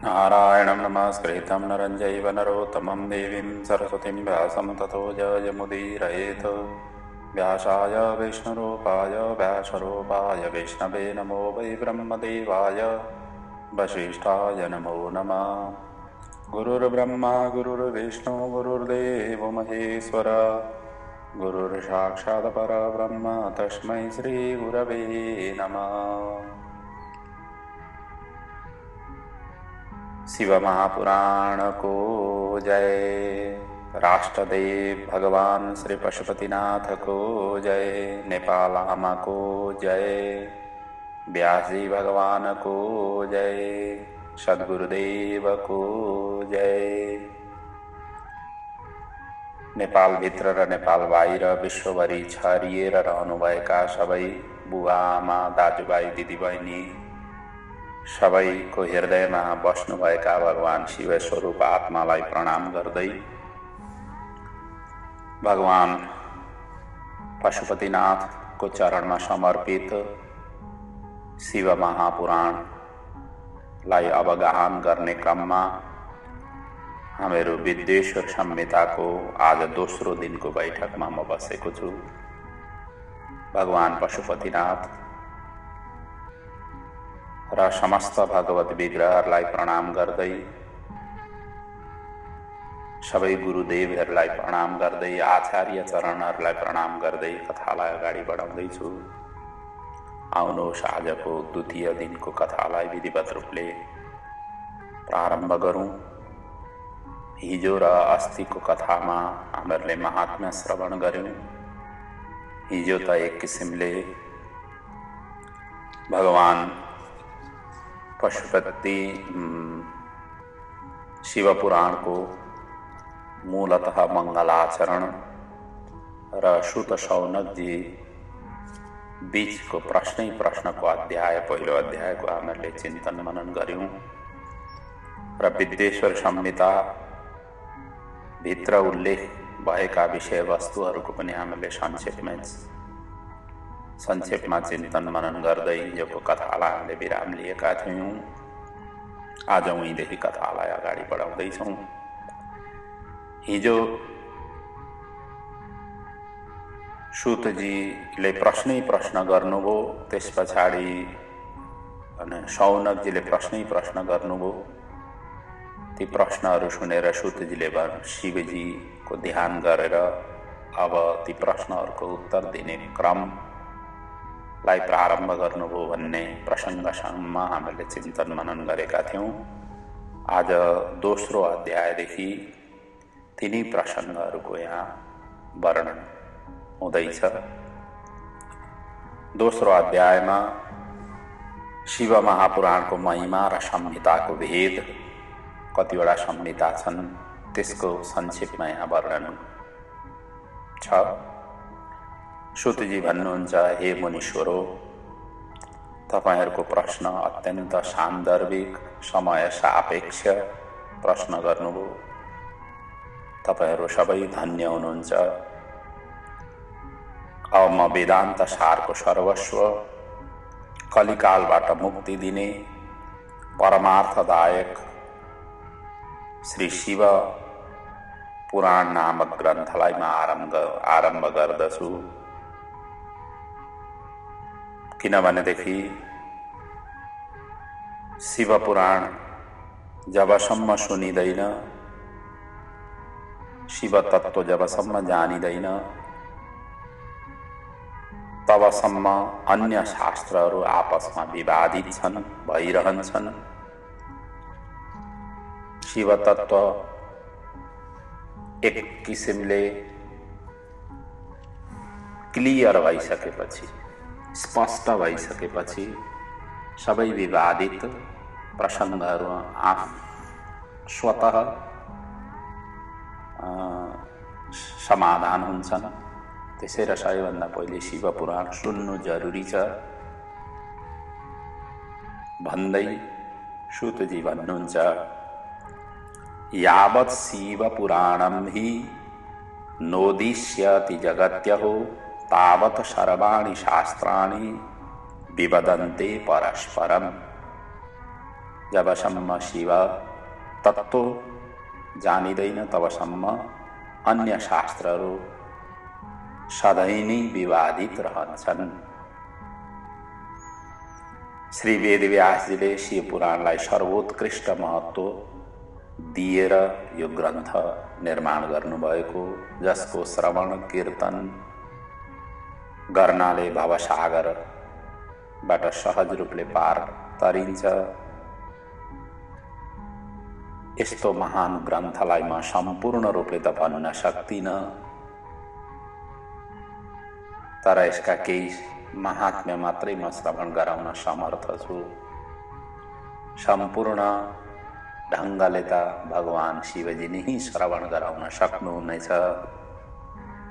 नारायणं नमस्कृतं नरं चैव नरोत्तमं देवीं सरस्वतीं व्यासं ततो जयमुदीरयेत्। व्यासाय विष्णुरूपाय व्यासरूपाय विष्णवे नमो वै ब्रह्मदेवाय वसिष्ठाय नमो नमः। गुरुर्ब्रह्मा गुरुर्विष्णु गुरुर्देवो महेश्वर गुरुर्साक्षात् परब्रह्म तस्मै श्रीगुरवे नमः। शिव महापुराण को जय। राष्ट्रदेव भगवान श्री पशुपतिनाथ को जय। नेपाल आमा को जय। व्यास जी भगवान को जय। सद्गुरुदेव को जय। नेपाल भित्र र नेपाल बाहिर विश्वभरि छरिएर रहनुभएका सबै बुवा आमा दाजुभाइ दिदीबहिनी सबैको हृदयमा बस्नुभएका भगवान शिव स्वरूप आत्मालाई प्रणाम गर्दै भगवान पशुपतिनाथको चरणमा समर्पित शिव महापुराणलाई अवगाहन गर्ने क्रममा हामीहरू विद्वेश्वर संहिताको आज दोस्रो दिनको बैठकमा म बसेको छु। भगवान पशुपतिनाथ र समस्त भगवत विग्रहहरूलाई प्रणाम गर्दै सबै गुरुदेवहरूलाई प्रणाम गर्दै आचार्य चरणहरूलाई प्रणाम गर्दै कथालाई अगाडि बढाउँदैछु। आउनुहोस् आजको द्वितीय दिनको कथालाई विधिवत रूपले प्रारम्भ गरौँ। हिजो र अस्तिको कथामा हामीहरूले महात्म्य श्रवण गर्यौँ। हिजो त एक किसिमले भगवान पशुपति शिवपुराणको मूलतः मङ्गलाचरण र सुत शौनकजी बीचको प्रश्नै प्रश्नको अध्याय पहिलो अध्यायको हामीहरूले चिन्तन मनन गर्यौँ र विद्वेश्वर संहिता भित्र उल्लेख भएका विषयवस्तुहरूको पनि हामीले संक्षेपमा चिन्तन मनन गर्दै हिजोको कथालाई हामीले विराम लिएका थियौँ। आज उहीँदेखि कथालाई अगाडि बढाउँदैछौँ। हिजो सुतजीले प्रश्नै प्रश्न गर्नुभयो। त्यस पछाडि शौनकजीले प्रश्नै प्रश्न गर्नुभयो। ती प्रश्नहरू सुनेर सुतजीले शिवजीको ध्यान गरेर अब ती प्रश्नहरूको उत्तर दिने क्रमलाई प्रारम्भ गर्नुभयो भन्ने प्रसङ्गसम्म हामीले चिन्तन मनन गरेका थियौँ। आज दोस्रो अध्यायदेखि तिनी प्रसङ्गहरूको यहाँ वर्णन हुँदैछ। दोस्रो अध्यायमा शिव महापुराणको महिमा र संहिताको भेद, कतिवटा संहिता छन् त्यसको संक्षेपमा यहाँ वर्णन छ। सुतजी भन्नुहुन्छ, हे मुनीश्वरो, तपाईहरूको प्रश्न अत्यन्त सान्दर्भिक समय सापेक्ष प्रश्न गर्नुभयो। तपाईहरू सबै धन्य हुनुहुन्छ। अब म वेदान्त सारको सर्वस्व, कलिकालबाट मुक्ति दिने परमार्थदायक श्री शिव पुराण नामक ग्रन्थलाई म आरम्भ गर्दछु। किनभनेदेखि शिव पुराण जबसम्म सुनिँदैन, शिव तत्त्व जबसम्म जानिँदैन, तबसम्म अन्य शास्त्रहरू आपसमा विवादित छन्, भइरहन्छन्। शिव तत्त्व एक किसिमले क्लियर भइसकेपछि, स्पष्ट भइसकेपछि सबै विवादित प्रसङ्गहरू स्वतः समाधान हुन्छन्। त्यसैले सबैभन्दा पहिले शिव पुराण सुन्नु जरुरी छ भन्दै सुतजी भन्नुहुन्छ, यावत् शिव पुराणं हि नोदिष्यति जगत्यहो तावत् सर्वाणि शास्त्राणि विवदन्ते परस्परम्। जबसम्म शिव तत्त्व जानिँदैन तबसम्म अन्य शास्त्रहरू सधैँ नै विवादित रहन्छन्। श्री वेदव्यासजीले शिव पुराणलाई सर्वोत्कृष्ट महत्त्व दिएर यो ग्रन्थ निर्माण गर्नुभएको, जसको श्रवण कीर्तन गर्नाले भवसागरबाट सहज रूपले पार तरिन्छ। यस्तो महान ग्रन्थलाई म सम्पूर्ण रूपले त भन्न सक्दिनँ, तर यसका केही महात्म्य मात्रै म श्रवण गराउन समर्थ छु। सम्पूर्ण ढङ्गले त भगवान शिवजी नै श्रवण गराउन सक्नुहुनेछ।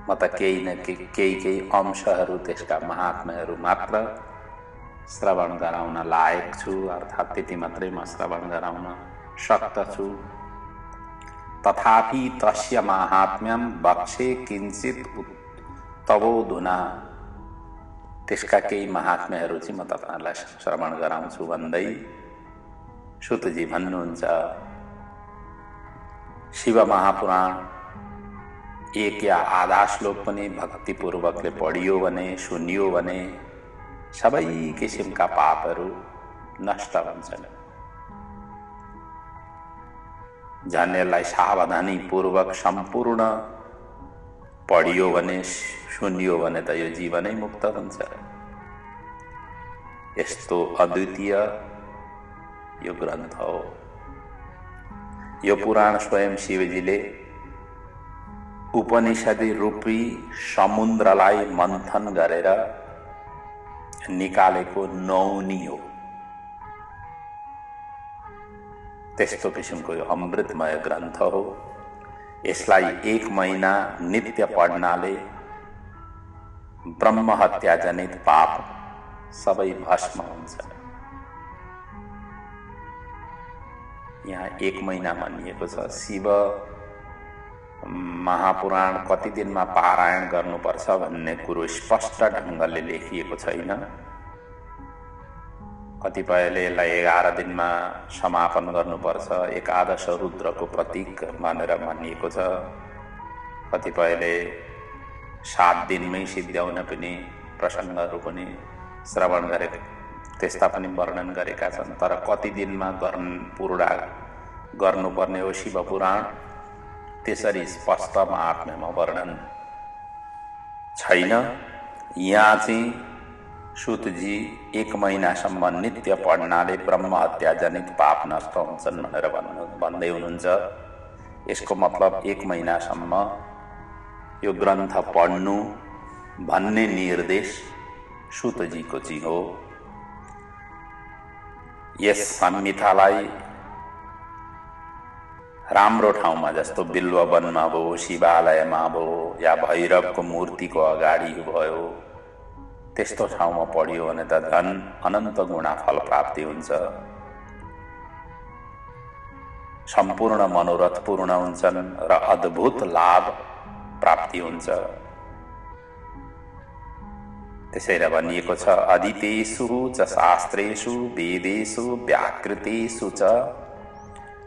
म त केही अंशहरू त्यसका महात्म्यहरू मात्र श्रवण गराउन लायक छु, अर्थात् त्यति मात्रै म श्रवण गराउन सक्दछु। तथापि तस्य माहात्म्यं वक्षे किञ्चित तवोधुना, त्यसका केही महात्म्यहरू चाहिँ म तपाईहरुलाई श्रवण गराउँछु भन्दै सुतजी भन्नुहुन्छ, शिव महापुराण एक या आधा श्लोक पनि भक्तिपूर्वकले पढियो भने, सुनियो भने सबै किसिमका पापहरू नष्ट हुन्छन्। झन् यसलाई सावधानीपूर्वक सम्पूर्ण पढियो भने, सुनियो भने त यो जीवनै मुक्त हुन्छ। यस्तो अद्वितीय यो ग्रन्थ हो। यो पुराण स्वयं शिवजीले उपनिषदी रूपी समुद्रलाई मन्थन गरेर निकालेको नौनी हो। त्यस्तो किसिमको यो अमृतमय ग्रन्थ हो। यसलाई 1 महिना नित्य पढ्नाले ब्रह्म हत्या जनित पाप सबै भस्म हुन्छ। यहाँ 1 महिना भनिएको छ। शिव महापुराण कति दिनमा पारायण गर्नुपर्छ भन्ने कुरो स्पष्ट ढङ्गले लेखिएको छैन। कतिपयले यसलाई 11 दिनमा समापन गर्नुपर्छ, एकादश रुद्रको प्रतीक मानेर भनिएको छ। कतिपयले 7 दिनमै सिद्ध्याउन पनि प्रसङ्गहरू पनि श्रवण गरेका, त्यस्ता पनि वर्णन गरेका छन्। तर कति दिनमा पूर्ण गर्नुपर्ने हो शिव पुराण, त्यसरी स्पष्ट महात्म्यमा वर्णन छैन। यहाँ चाहिँ सुतजी 1 महिनासम्म नित्य पढ्नाले ब्रह्म हत्या जनित पाप नष्ट हुन्छन् भनेर भन्दै हुनुहुन्छ। यसको मतलब 1 महिनासम्म यो ग्रन्थ पढ्नु भन्ने निर्देश सुतजीको चाहिँ हो। यस संहितालाई राम्रो ठाउँमा, जस्तो बिल्व वनमा भयो, शिवालयमा भयो, या भैरवको मूर्तिको अगाडि भयो, त्यस्तो ठाउँमा पढियो भने त झन् अनन्त गुणा फल प्राप्ति हुन्छ। सम्पूर्ण मनोरथ पूर्ण हुन्छन् र अद्भुत लाभ प्राप्ति हुन्छ। त्यसैले भनिएको छ, अधीतेषु च शास्त्रेषु वेदेषु व्याकृतेषु च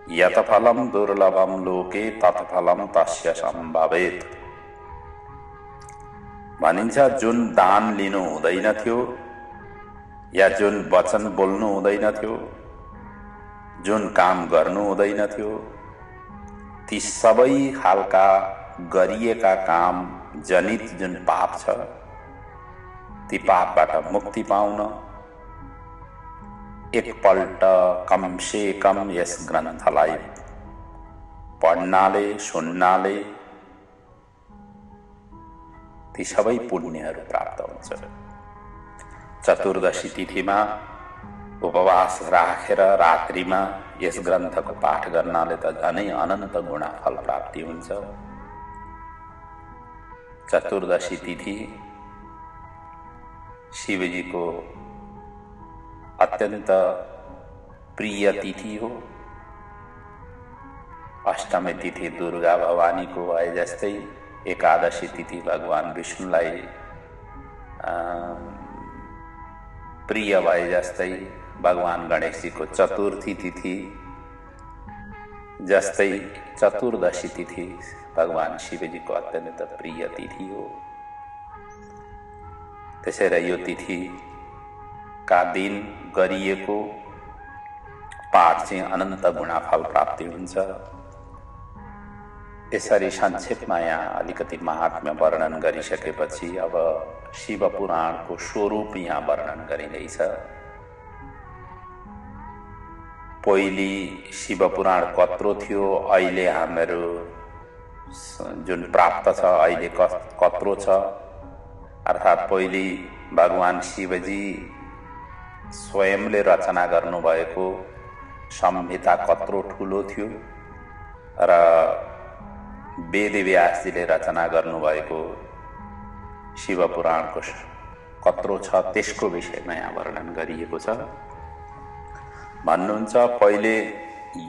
यत फलम दुर्लभम लोके तत्फलम तस्य सम्भवेत्। भनिन्छ, जुन दान लिनु हुँदैन थियो, या जुन वचन बोल्नु हुँदैन थियो, जुन काम गर्नु हुँदैन थियो, ती सबै खालका गरिएका काम जनित जुन पाप छ, ती पापबाट मुक्ति पाउन एकपल्ट कम से कम यस ग्रन्थलाई पढ्नाले, सुन्नाले ती सबै पुण्यहरू प्राप्त हुन्छ। चतुर्दशी तिथिमा उपवास राखेर रात्रिमा यस ग्रन्थको पाठ गर्नाले त झनै अनन्त गुणा फल प्राप्ति हुन्छ। चतुर्दशी तिथि शिवजीको अत्यन्त प्रिय तिथि हो। अष्टमी तिथि दुर्गा भवानीको भए जस्तै एकादशी तिथि भगवान विष्णुलाई प्रिय भए जस्तै भगवान गणेशजीको चतुर्थी तिथि जस्तै चतुर्दशी तिथि भगवान शिवजीको अत्यन्त प्रिय तिथि हो। त्यसैले यो तिथिका दिन गरिएको पाठ चाहिँ अनन्त गुणाफल प्राप्ति हुन्छ। यसरी संक्षेपमा यहाँ अलिकति महात्म्य वर्णन गरिसकेपछि अब शिव पुराणको स्वरूप यहाँ वर्णन गरिँदैछ। पहिले शिव पुराण कत्रो थियो, अहिले हाम्रो जुन प्राप्त छ अहिले कत्रो छ, अर्थात् पहिले भगवान शिवजी स्वयंले रचना गर्नुभएको संहिता कत्रो ठुलो थियो र वेदव्यासजीले रचना गर्नुभएको शिव पुराणको कत्रो छ, त्यसको विषयमा यहाँ वर्णन गरिएको छ। भन्नुहुन्छ पहिले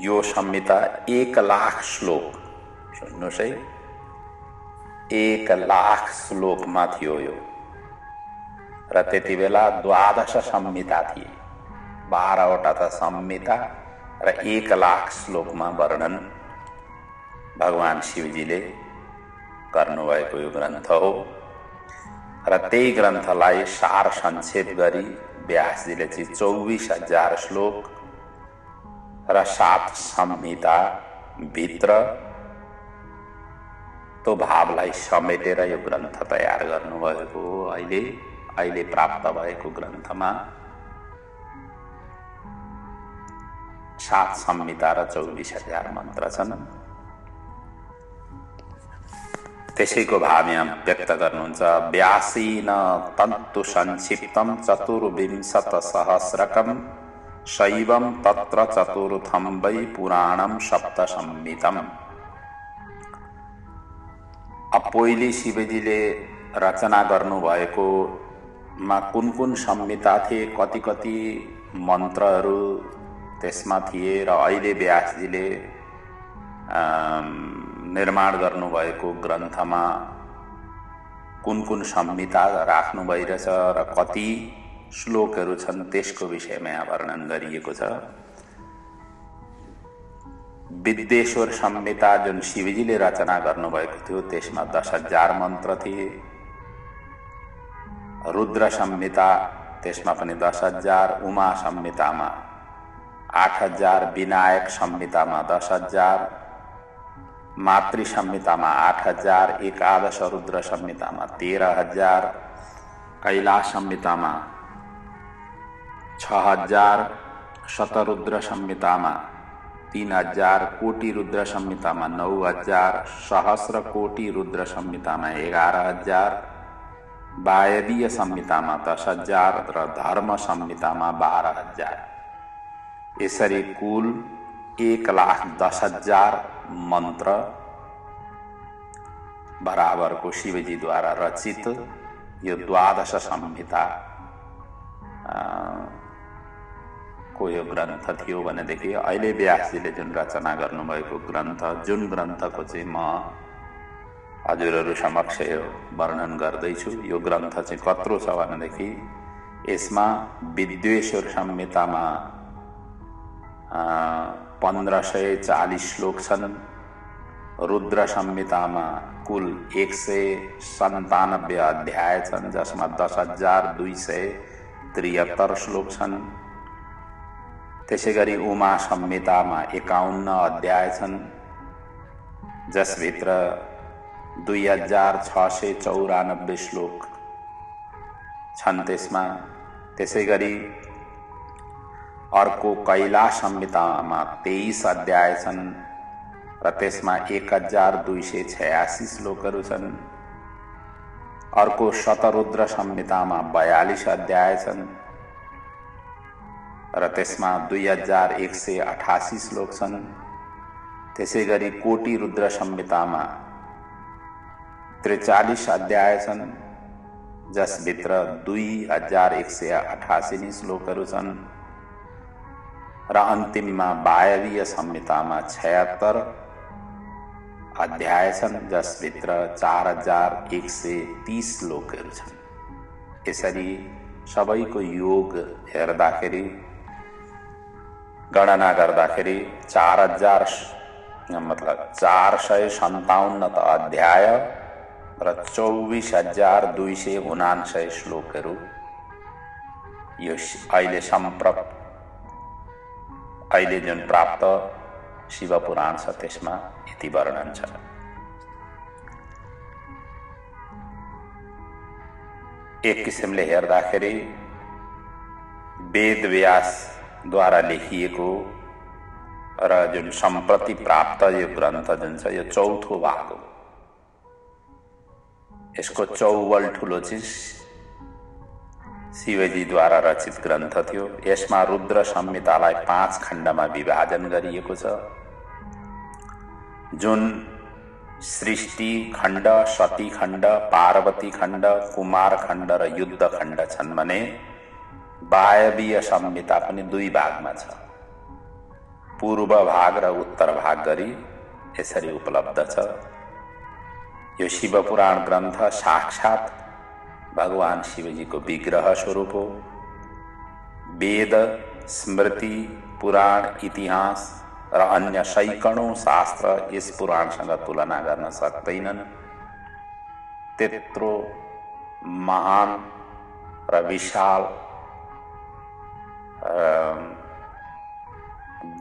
यो संहिता 1,00,000 श्लोक, सुन्नुहोस् है, 1,00,000 श्लोकमा थियो यो, र त्यति बेला 12 संहिता थिए, 12वटा त संहिता र 1,00,000 श्लोकमा वर्णन भगवान शिवजीले गर्नुभएको यो ग्रन्थ हो। र त्यही ग्रन्थलाई सार संक्षेप गरी व्यासजीले चाहिँ 24,000 श्लोक र 7 संहिता भित्र तो भावलाई समेटेर यो ग्रन्थ तयार गर्नुभएको हो। अहिले प्राप्त भएको ग्रन्थमा 7 संहिता र 24,000 मन्त्र छन्। त्यसैको भाव यहाँ व्यक्त गर्नुहुन्छ। व्यासेन तन्तु संक्षिप्तं 24,000 शैवं तत्र चतुर्थं वै पुराणं सप्तसंहितम्। अब पहिले शिवजीले रचना गर्नुभएकोमा कुन कुन संहिता थिए, कति कति मन्त्रहरू त्यसमा थिए, र अहिले व्यासजीले निर्माण गर्नुभएको ग्रन्थमा कुन कुन संहिता राख्नु भइरहेछ र कति श्लोकहरू छन्, त्यसको विषयमा यहाँ वर्णन गरिएको छ। विद्येश्वर संहिता जुन शिवजीले रचना गर्नुभएको थियो त्यसमा 10,000 मन्त्र थिए। रुद्र संहिता त्यसमा पनि 10,000, उमा संहितामा 8,000, विनायक संहितामा 10,000, मातृ संहितामा 8,000, एकादश रुद्र संहितामा 13,000, कैलाश संहितामा 6,000, शतरुद्र संहितामा 3,000, कोटि रुद्र संहितामा 9,000, सहस्र कोटि रुद्र संहितामा 11,000, वायवीय संहितामा 10,000 र धर्म संहितामा 12,000। यसरी कुल 1,10,000 मन्त्र बराबरको शिवजीद्वारा रचित यो 12 संहिता को यो ग्रन्थ थियो भनेदेखि अहिले व्यासजीले जुन रचना गर्नुभएको ग्रन्थ, जुन ग्रन्थको चाहिँ म हजुरहरू समक्ष यो वर्णन गर्दैछु, यो ग्रन्थ चाहिँ कत्रो छ भनेदेखि यसमा विद्येश्वर संहितामा 1,540 श्लोक छन्। रुद्र संहितामा कुल 197 अध्याय छन्, जसमा 10,273 श्लोक छन्। त्यसैगरी उमा संहितामा 51 अध्याय छन्, जसभित्र 2,694 श्लोक छन् त्यसमा। त्यसैगरी अर्को कैलाश संहितामा 23 अध्याय छन् र त्यसमा 1,286 श्लोकहरू छन्। अर्को शतरुद्र संहितामा 42 अध्याय छन् र त्यसमा 2,188 श्लोक छन्। त्यसैगरी कोटि रुद्र संहितामा 43 अध्याय छन्, जसभित्र 2,188 श्लोकहरू छन्। र अन्तिममा वायवीय संहितामा 76 अध्याय छन्, जसभित्र 4,130 श्लोकहरू छन्। यसरी सबैको योग हेर्दाखेरि गणना गर्दाखेरि 4,457 अध्याय र 24,279 श्लोकहरू यो अहिले जुन प्राप्त शिव पुराण छ त्यसमा यति वर्णन छ। एक किसिमले हेर्दाखेरि वेद व्यासद्वारा लेखिएको र जुन सम्प्रति प्राप्त यो ग्रन्थ जुन छ यो चौथो भाग हो। यसको चौवल ठुलो चिज शिवजीद्वारा रचित ग्रन्थ थियो। यसमा रुद्र संहितालाई 5 खण्डमा विभाजन गरिएको छ। जुन सृष्टि खण्ड, सती खण्ड, पार्वती खण्ड, कुमार खण्ड र युद्ध खण्ड छन् भने वायवीय संहिता पनि 2 भागमा छ। पूर्व भाग र उत्तर भाग गरी यसरी उपलब्ध छ। यो शिव पुराण ग्रन्थ साक्षात भगवान शिवजीको विग्रह स्वरूप हो। वेद, स्मृति, पुराण, इतिहास र अन्य सैकड़ौं शास्त्र यस पुराणसँग तुलना गर्न सक्दैनन्। त्यत्रो महान र विशाल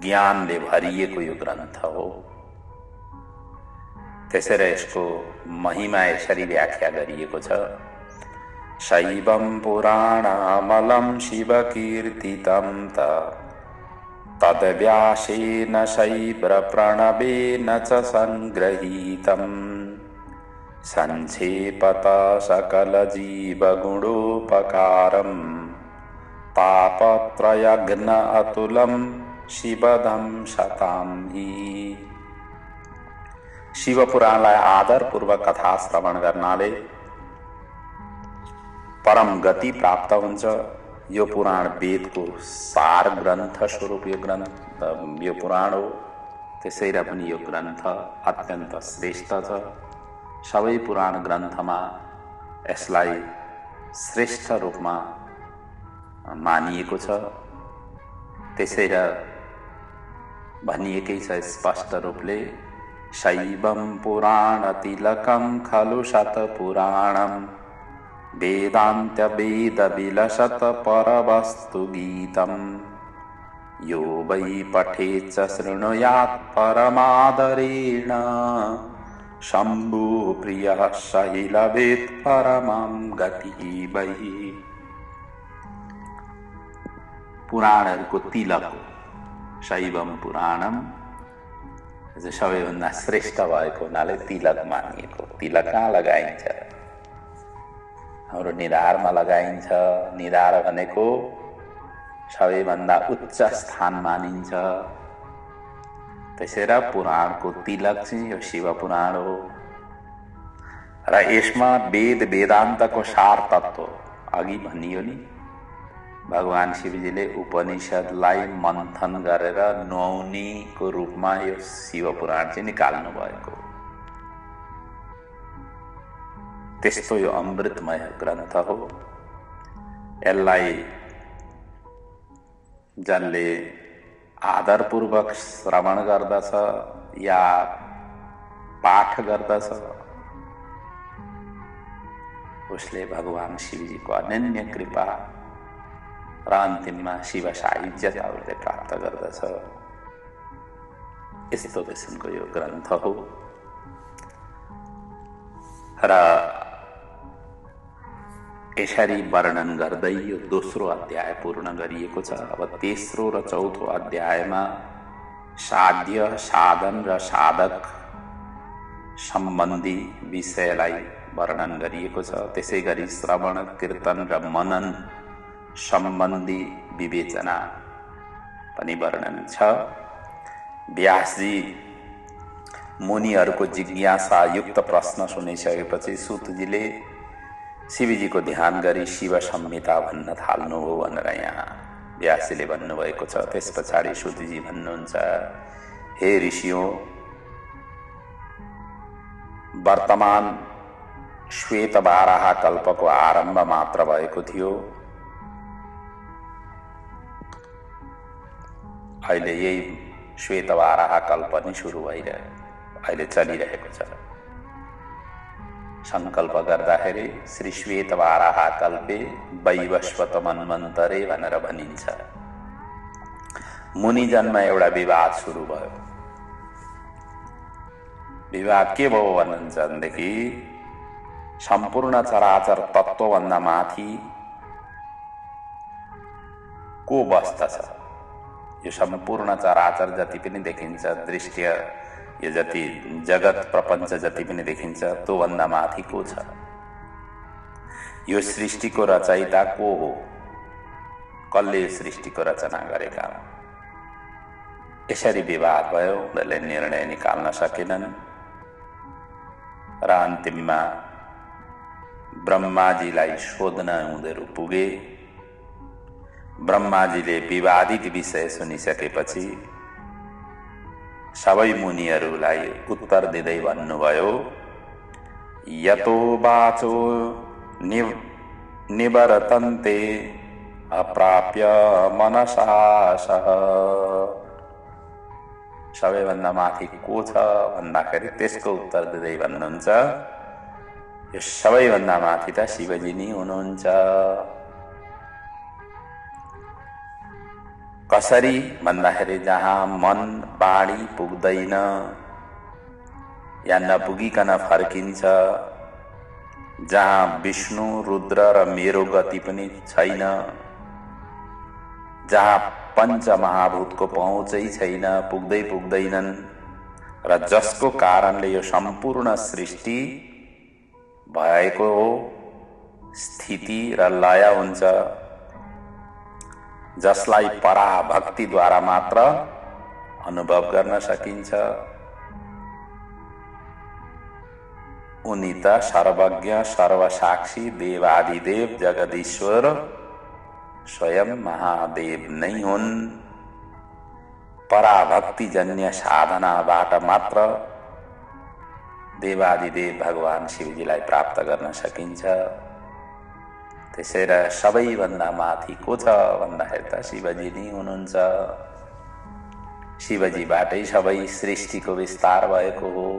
ज्ञानले भरिएको यो ग्रन्थ हो। त्यसैले यसको महिमा यसरी व्याख्या गरिएको छ। शैवं पुराणमलं शिवकीर्तितं तद्व्यासेन शैव्रप्रणवेन च संगृहीतं संक्षेपत सकलजीवगुणोपकारं तापत्रयघ्न अतुलं शिवदं शतां हि। शिव पुराणलाई आदरपूर्वक कथा श्रवण गर्नाले परम गति प्राप्त हुन्छ। यो पुराण वेदको सार ग्रन्थ स्वरूप यो पुराण हो। त्यसैले पनि यो ग्रन्थ अत्यन्त श्रेष्ठ छ। सबै पुराण ग्रन्थमा यसलाई श्रेष्ठ रूपमा मानिएको छ। त्यसैले भनिएकै छ स्पष्ट रूपले, शैवं पुराण तिलकं खलु शतपुराणं वेदान्त्य वेद विलसत परवस्तु गीतं यो वै पठेच्च शृणुयात् परमादरेण शम्भु प्रियः हि लभेत् परमां गतिः वै। पुराणहरूको तिलक हो शैवं पुराणम। सबैभन्दा श्रेष्ठ भएको हुनाले तिलक मानिएको। तिलक कहाँ लगाइन्छ? हाम्रो निधारमा लगाइन्छ। निधार भनेको सबैभन्दा उच्च स्थान मानिन्छ। त्यसैले पुराणको तिलक चाहिँ यो शिव पुराण हो। र यसमा वेद वेदान्तको सार तत्व अघि भनियो नि, भगवान शिवजीले उपनिषदलाई मन्थन गरेर नुहाउनीको रूपमा यो शिव पुराण चाहिँ निकाल्नु भएको। त्यस्तो यो अमृतमय ग्रन्थ हो। यसलाई जसले आदरपूर्वक श्रवण गर्दछ या पाठ गर्दछ उसले भगवान शिवजीको अनन्य कृपा र अन्तिममा शिव साहिज्यता उसले प्राप्त गर्दछ। यस्तो किसिमको यो ग्रन्थ हो। र यसरी वर्णन गर्दै यो दोस्रो अध्याय पूर्ण गरिएको छ। अब तेस्रो र चौथो अध्यायमा साध्य, साधन र साधक सम्बन्धी विषयलाई वर्णन गरिएको छ। त्यसै गरी श्रवण, कीर्तन र मनन सम्बन्धी विवेचना पनि वर्णन छ। व्यासजी मुनिहरूको जिज्ञासा युक्त प्रश्न सुनिसकेपछि सूतजीले शिवजीको ध्यान गरी शिव संहिता भन्न थाल्नुभयो भनेर यहाँ व्यासजीले भन्नुभएको छ। त्यस पछाडि सूतजी भन्नुहुन्छ, हे ऋषियों, वर्तमान श्वेत बाराह कल्पको आरम्भ मात्र भएको थियो। अहिले यही श्वेतवाराह कल्प नि सुरु भइरह्यो, अहिले चलिरहेको छ। संकल्प गर्दाखेरि श्री श्वेतवाराह कल्पे वैवस्वत मन्वन्तरे भनेर भनिन्छ। मुनि जन्म एउटा विवाद सुरु भयो। विवाद के भयो भन्नुहुन्छ भनेदेखि सम्पूर्ण चराचर तत्त्वभन्दा माथि को बस्दछ? यो सम्पूर्ण चराचर जति पनि देखिन्छ, दृश्य यो जति जगत प्रपञ्च जति पनि देखिन्छ, त्यो भन्दा माथि को छ? यो सृष्टिको रचयिता को हो? कसले सृष्टिको रचना गरेका हो? यसरी विवाद भयो। उनीहरूले निर्णय निकाल्न सकेनन् र अन्तिममा ब्रह्माजीलाई सोध्न उनीहरू पुगे। ब्रह्माजीले विवादित विषय सुनिसकेपछि सबै मुनिहरूलाई उत्तर दिँदै भन्नुभयो, यतो वाचो निवर्तन्ते अप्राप्य मनसा सह। सबैभन्दा माथि को छ भन्दाखेरि त्यसको उत्तर दिँदै भन्नुहुन्छ, यो सबैभन्दा माथि त शिवजी नै हुनुहुन्छ। कसरी भन्दाखेरि जहाँ मन बाणी पुग्दैन या नपुगिकन फर्किन्छ, जहाँ विष्णु रुद्र र मेरो गति पनि छैन, जहाँ पञ्चमहाभूतको पहुँचै छैन, पुग्दैनन् र जसको कारणले यो सम्पूर्ण सृष्टि भएको स्थिति र लय हुन्छ, जसलाई पराभक्तिद्वारा मात्र अनुभव गर्न सकिन्छ, उनी त सर्वज्ञ सर्वसाक्षी देवादिदेव जगदीश्वर स्वयं महादेव नै हुन्। पराभक्तिजन्य साधनाबाट मात्र देवादिदेव भगवान शिवजीलाई प्राप्त गर्न सकिन्छ। त्यसैले सबैभन्दा माथि को छ भन्दाखेरि त शिवजी नै हुनुहुन्छ। शिवजीबाटै सबै सृष्टिको विस्तार भएको हो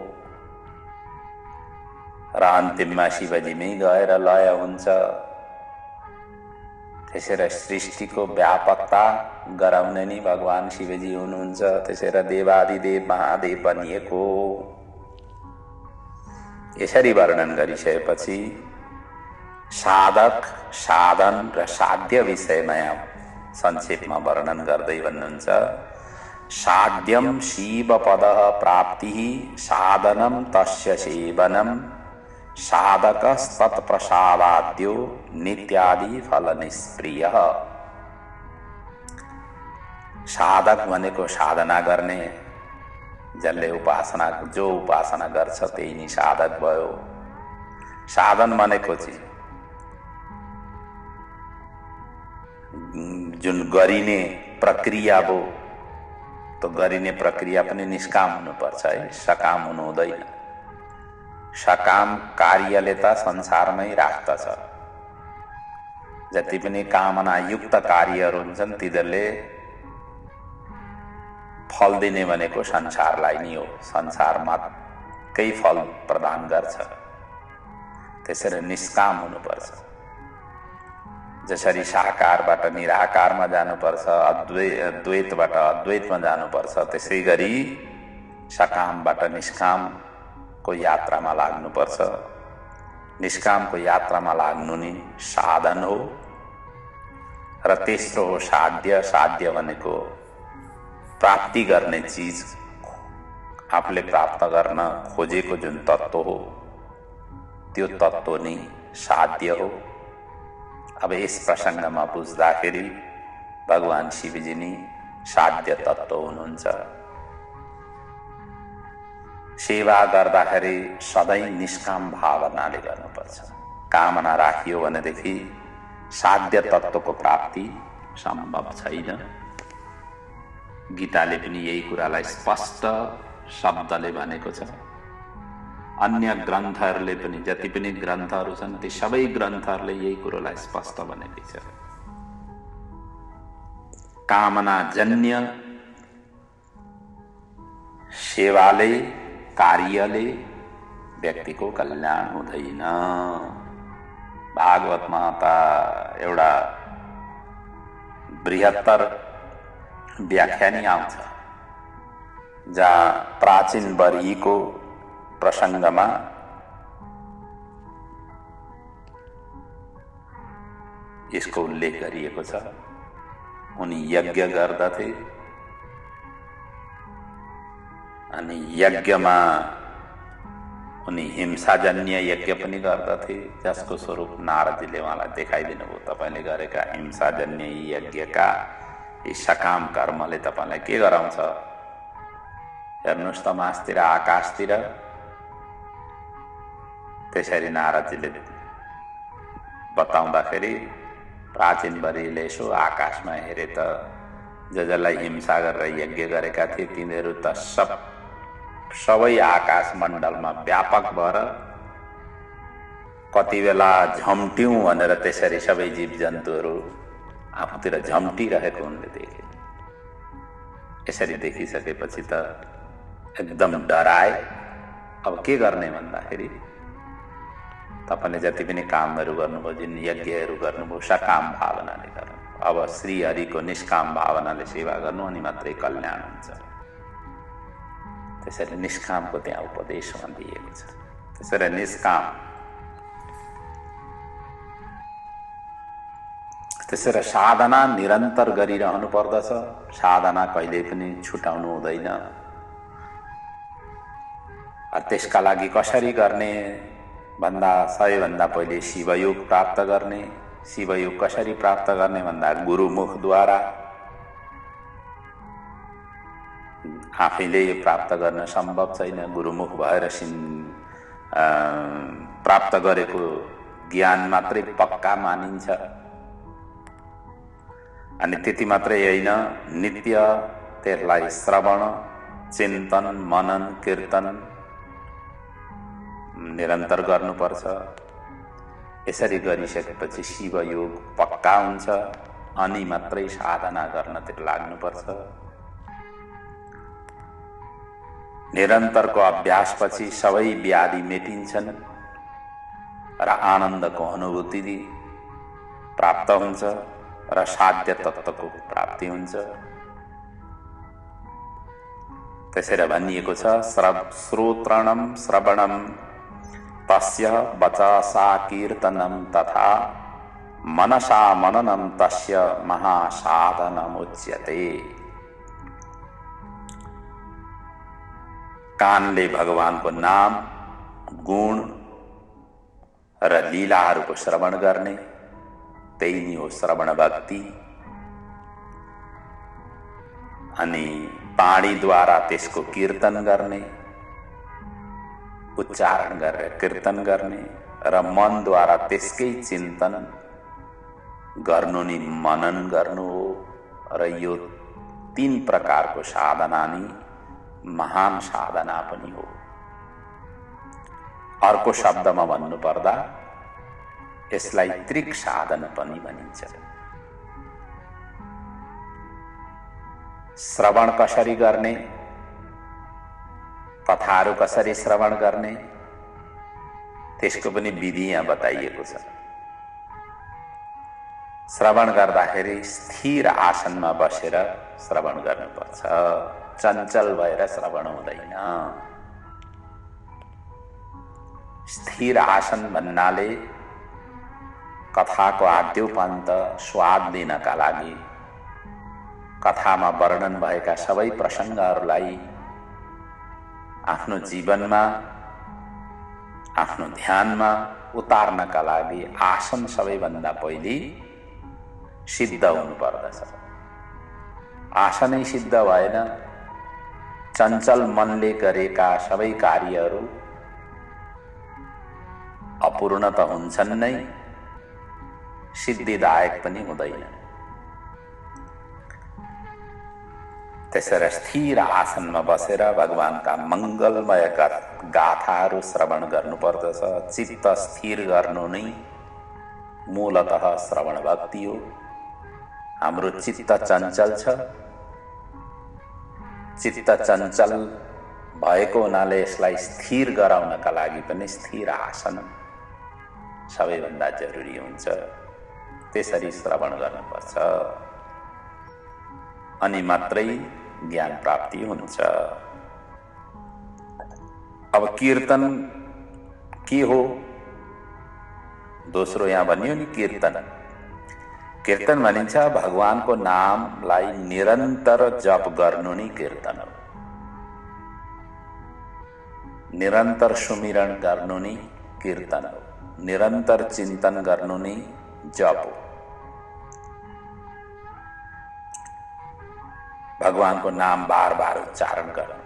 र अन्तिममा शिवजीमै गएर लय हुन्छ। त्यसैले सृष्टिको व्यापकता गराउने नि भगवान शिवजी हुनुहुन्छ। त्यसैले देवादिदेव महादेव भनिएको। यसरी वर्णन गरिसकेपछि साधक साधन र साध्य विषयमा संक्षेपमा वर्णन गर्दै भन्नुहुन्छ, साध्यम शिवपद प्राप्ति साधनम तस्य सेवनम साधकस्तत्प्रसादाद्यो नित्यादि फल निष्प्रिय। साधक भनेको साधना गर्ने, जसले जो उपासना गर्छ त्यही नै साधक भयो। साधन भनेको चाहिँ जुन गरिने प्रक्रिया हो, तो गरिने प्रक्रिया पनि निष्काम हुनुपर्छ है, सकाम हुनु हुँदैन। सकाम कार्यले त संसारमै राख्दछ। जति पनि कामनायुक्त कार्यहरू हुन्छन् तिनीहरूले फल दिने भनेको संसारलाई नै हो, संसारमा केही फल प्रदान गर्छ। त्यसैले निष्काम हुनुपर्छ। जसरी साकारबाट निराकारमा जानुपर्छ, द्वैतबाट अद्वैतमा जानुपर्छ, त्यसै गरी सकामबाट निष्कामको यात्रामा लाग्नुपर्छ। निष्कामको यात्रामा लाग्नु नि साधन हो। र तेस्रो हो साध्य। साध्य भनेको प्राप्ति गर्ने चीज, आफूले प्राप्त गर्न खोजेको जुन तत्त्व हो त्यो तत्त्व नै साध्य हो। अब यस प्रसङ्गमा बुझ्दाखेरि भगवान शिवजी नै साध्य तत्त्व हुनुहुन्छ। सेवा गर्दाखेरि सधैँ निष्काम भावनाले गर्नुपर्छ। कामना राखियो भनेदेखि साध्य तत्त्वको प्राप्ति सम्भव छैन। गीताले पनि यही कुरालाई स्पष्ट शब्दले भनेको छ। अन्य ग्रन्थहरूले पनि, जति पनि ग्रन्थहरू छन् ती सबै ग्रन्थहरूले यही कुरोलाई स्पष्ट भनेको छ। कामना जन्य सेवाले कार्यले व्यक्तिको कल्याण हुँदैन। भागवतमा त एउटा बृहत्तर व्याख्या नै आउँछ, जहाँ प्राचीन बरीको प्रसङ्गमा यसको उल्लेख गरिएको छ। उनी यज्ञ गर्दथे अनि यज्ञमा उनी हिंसाजन्य यज्ञ पनि गर्दथे, जसको स्वरूप नारदजीले उहाँलाई देखाइदिनु भयो। तपाईँले गरेका हिंसाजन्य यज्ञका यी सकाम कर्मले तपाईँलाई के गराउँछ? हेर्नुहोस् त मासतिर आकाशतिर। त्यसरी नारदजीले बताउँदाखेरि प्राचीन बरीले यसो आकाशमा हेरे त जसलाई हिंसा गरेर यज्ञ गरेका थिए तिनीहरू त सबै आकाश मण्डलमा व्यापक भएर कति बेला झम्ट्यौं भनेर त्यसरी सबै जीव जन्तुहरू आफूतिर झम्टिरहेको उनले देखे। यसरी देखिसकेपछि त एकदम डराए। अब के गर्ने भन्दाखेरि तपाईले जति पनि कामहरू गर्नुभयो, जुन यज्ञहरू गर्नुभयो, सकाम भावनाले गर्नु। अब श्री हरिको निष्काम भावनाले सेवा गर्नु अनि मात्रै कल्याण हुन्छ। त्यसरी निष्कामको त्यहाँ उपदेशमा दिएको छ। त्यसरी निष्काम, त्यसरी साधना निरन्तर गरिरहनु पर्दछ। साधना कहिल्यै पनि छुटाउनु हुँदैन। त्यसका लागि कसरी गर्ने भन्दा सबैभन्दा पहिले शिवयोग प्राप्त गर्ने। शिवयोग कसरी प्राप्त गर्ने भन्दा गुरुमुखद्वारा। आफैले प्राप्त गर्न सम्भव छैन। गुरुमुख भएर प्राप्त गरेको ज्ञान मात्रै पक्का मानिन्छ। अनि त्यति मात्रै होइन, नित्य त्यसलाई श्रवण, चिन्तन, मनन, कीर्तन निरन्तर गर्नुपर्छ। यसरी गरिसकेपछि शिवयोग पक्का हुन्छ। अनि मात्रै साधना गर्नतिर लाग्नुपर्छ। निरन्तरको अभ्यासपछि सबै व्याधि मेटिन्छन् र आनन्दको अनुभूति प्राप्त हुन्छ र साध्य तत्त्वको प्राप्ति हुन्छ। त्यसैले भनिएको छ, श्रोत्रणं श्रवणं तस्य वचसा कीर्तनं तथा मनसा मननं तस्य महासाधनमुच्यते। कानले भगवानको नाम, गुण र लीलाहरूको श्रवण गर्ने, त्यही नै हो श्रवण भक्ति। अनि पाणीद्वारा त्यसको कीर्तन गर्ने, उच्चारण गरेर कीर्तन गर्ने र मनद्वारा त्यसकै चिन्तन गर्नु नि मनन गर्नु हो। र यो 3 प्रकारको साधना नि महान साधना पनि हो। अर्को शब्दमा भन्नुपर्दा यसलाई त्रिक साधन पनि भनिन्छ। श्रवण कसरी गर्ने, कथाहरू कसरी श्रवण गर्ने, त्यसको पनि विधि यहाँ बताइएको छ। श्रवण गर्दाखेरि स्थिर आसनमा बसेर श्रवण गर्नुपर्छ। चञ्चल भएर श्रवण हुँदैन। स्थिर आसन भन्नाले कथाको आद्योपान्त स्वाद लिनका लागि कथामा वर्णन भएका सबै प्रसङ्गहरूलाई आफ्नो जीवनमा, आफ्नो ध्यानमा उतार्नका लागि आसन सबैभन्दा पहिले सिद्ध हुनुपर्दछ। आसनै सिद्ध भएन, चञ्चल मनले गरेका सबै कार्यहरू अपूर्ण त हुन्छन् नै, सिद्धिदायक पनि हुँदैन। त्यसरी स्थिर आसनमा बसेर भगवानका मङ्गलमय गाथाहरू श्रवण गर्नुपर्दछ। चित्त स्थिर गर्नु नै मूलतः श्रवण भक्ति हो। हाम्रो चित्त चञ्चल छ। चित्त चञ्चल भएको हुनाले यसलाई स्थिर गराउनका लागि पनि स्थिर आसन सबैभन्दा जरुरी हुन्छ। त्यसरी श्रवण गर्नुपर्छ, अनि मात्रै ज्ञान प्राप्ति हुन्छ। अब कीर्तन के हो? दोस्रो यहाँ भनियो नि कीर्तन। कीर्तन भनिन्छ भगवानको नामलाई निरन्तर जप गर्नु नै कीर्तन हो। निरन्तर सुमिरण गर्नु नै कीर्तन हो। निरन्तर चिन्तन गर्नु नै जप हो। भगवानको नाम बार बार उच्चारण गर्नु।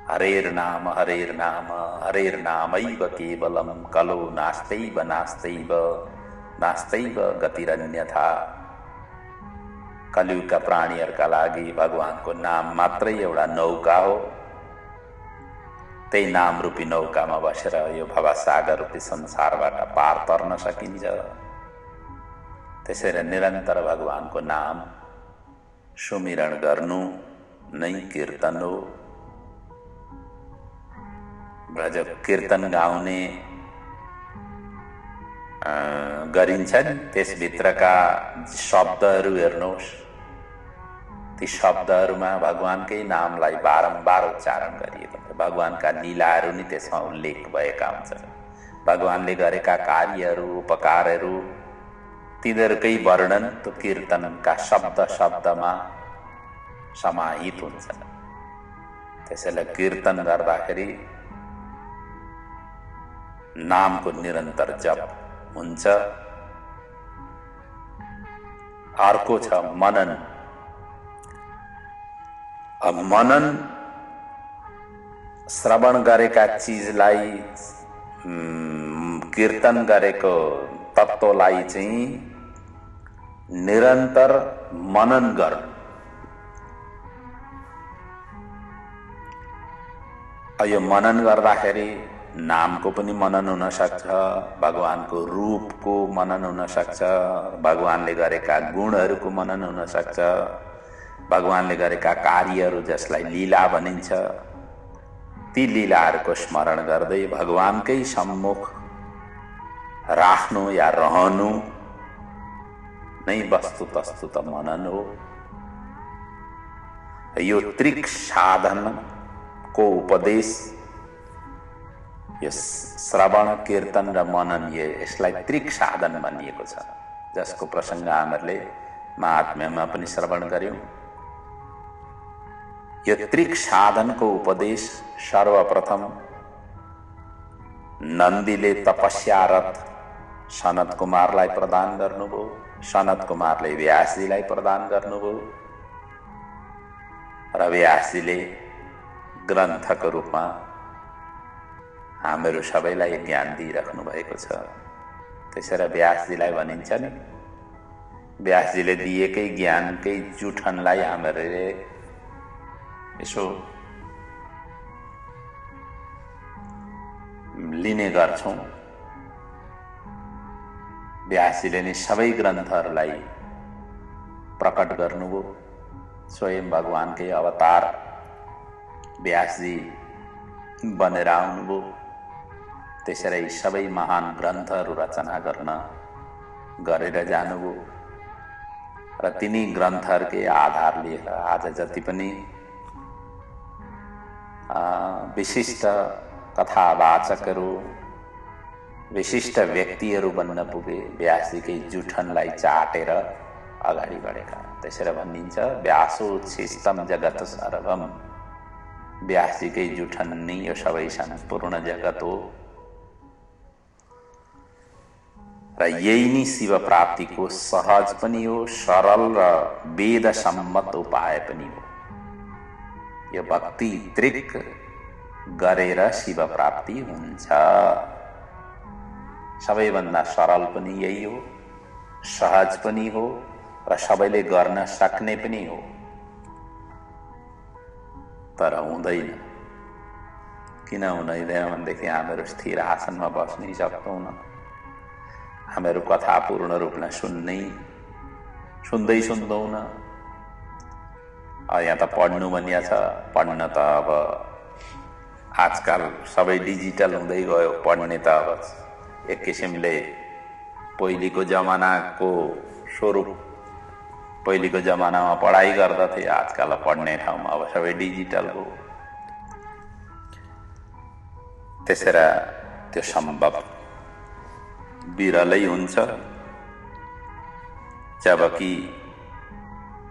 हरेर नाम हरेर नामैव केवलम कलो नास्त्यैव नास्त्यैव नास्त्यैव गतिरन्यथा। कलियुगका प्राणीहरूका लागि भगवानको नाम मात्रै एउटा नौका हो। त्यही नाम रूपी नौकामा बसेर यो भवसागर रूपी संसारबाट पार तर्न सकिन्छ। त्यसैले निरन्तर भगवानको नाम सुमिरण गर्नु नै कीर्तन हो। ब्रज कीर्तन गाउने गरिन्छ नि, त्यसभित्रका शब्दहरू हेर्नुहोस्। ती शब्दहरूमा भगवानकै नामलाई बारम्बार उच्चारण गरिएको हुन्छ। भगवानका लीलाहरू नि त्यसमा उल्लेख भएका हुन्छन्। भगवानले गरेका कार्यहरू, उपकारहरू, तिनीहरूकै वर्णन त्यो कीर्तनका शब्द शब्दमा समाहित हुन्छ। त्यसैले कीर्तन गर्दाखेरि नामको निरन्तर जप हुन्छ। अर्को छ मनन। अब मनन श्रवण गरेका चिजलाई, कीर्तन गरेको तत्त्वलाई चाहिँ निरन्तर मनन गर्नु। यो मनन गर्दाखेरि नामको पनि मनन हुन सक्छ, भगवानको रूपको मनन हुन सक्छ, भगवानले गरेका गुणहरूको मनन हुन सक्छ, भगवानले गरेका कार्यहरू जसलाई लीला भनिन्छ, ती लीलाहरूको स्मरण गर्दै भगवानकै सम्मुख राख्नु या रहनु नै वस्तुतस्तुत मनन हो। यो त्रिक साधनको उपदेश, यस श्रवण कीर्तन र मनन, यसलाई त्रिक साधन भनिएको छ, जसको प्रसङ्ग हामीहरूले महात्म्यमा पनि श्रवण गर्यौं। यो त्रिक साधनको उपदेश सर्वप्रथम नन्दीले तपस्यारत सनत कुमारलाई प्रदान गर्नुभयो। सनत कुमारले व्यासजीलाई प्रदान गर्नुभयो र व्यासजीले ग्रन्थको रूपमा हामीहरू सबैलाई ज्ञान दिइराख्नु भएको छ। त्यसैले व्यासजीलाई भनिन्छ नि, व्यासजीले दिएकै ज्ञानकै जुठनलाई हामीहरूले यसो लिने गर्छौं। व्यासजीले नै सबै ग्रन्थहरूलाई प्रकट गर्नुभयो। स्वयं भगवानकै अवतार व्यासजी बनेर आउनुभयो। त्यसरी सबै महान ग्रन्थहरू रचना गरेर जानुभयो र तिनी ग्रन्थहरूकै आधारले आज जति पनि विशिष्ट कथावाचकहरू, विशिष्ट व्यक्तिहरू बन्न पुगे, व्यासजीकै जुठनलाई चाटेर अगाडि बढेका। त्यसैले भनिन्छ व्यासोच्छिष्टम जगत सर्वम। व्यासजीकै जुठन नै यो सबै सम्पूर्ण जगत हो र यही नै शिव प्राप्तिको सहज पनि हो, सरल र वेद सम्मत उपाय पनि हो। यो भक्ति त्रिक गरेर शिव प्राप्ति हुन्छ। सबैभन्दा सरल पनि यही हो, सहज पनि हो र सबैले गर्न सक्ने पनि हो। तर हुँदैन। किन हुँदैन भनेदेखि हामीहरू स्थिर आसनमा बस्नै सक्दैनौँ। हामीहरू कथा पूर्ण रूपमा सुन्दै सुन्दैनौँ। यहाँ त पढ्नु भनिया छ। पढ्न त अब आजकल सबै डिजिटल हुँदै गयो। पढ्ने त अब एक किसिमले पहिलेको जमानाको स्वरूप, पहिलेको जमानामा पढाइ गर्दथे, आजकल पढ्ने ठाउँमा अब सबै डिजिटल हो। त्यसैले त्यो सम्भव विरलै हुन्छ, जबकि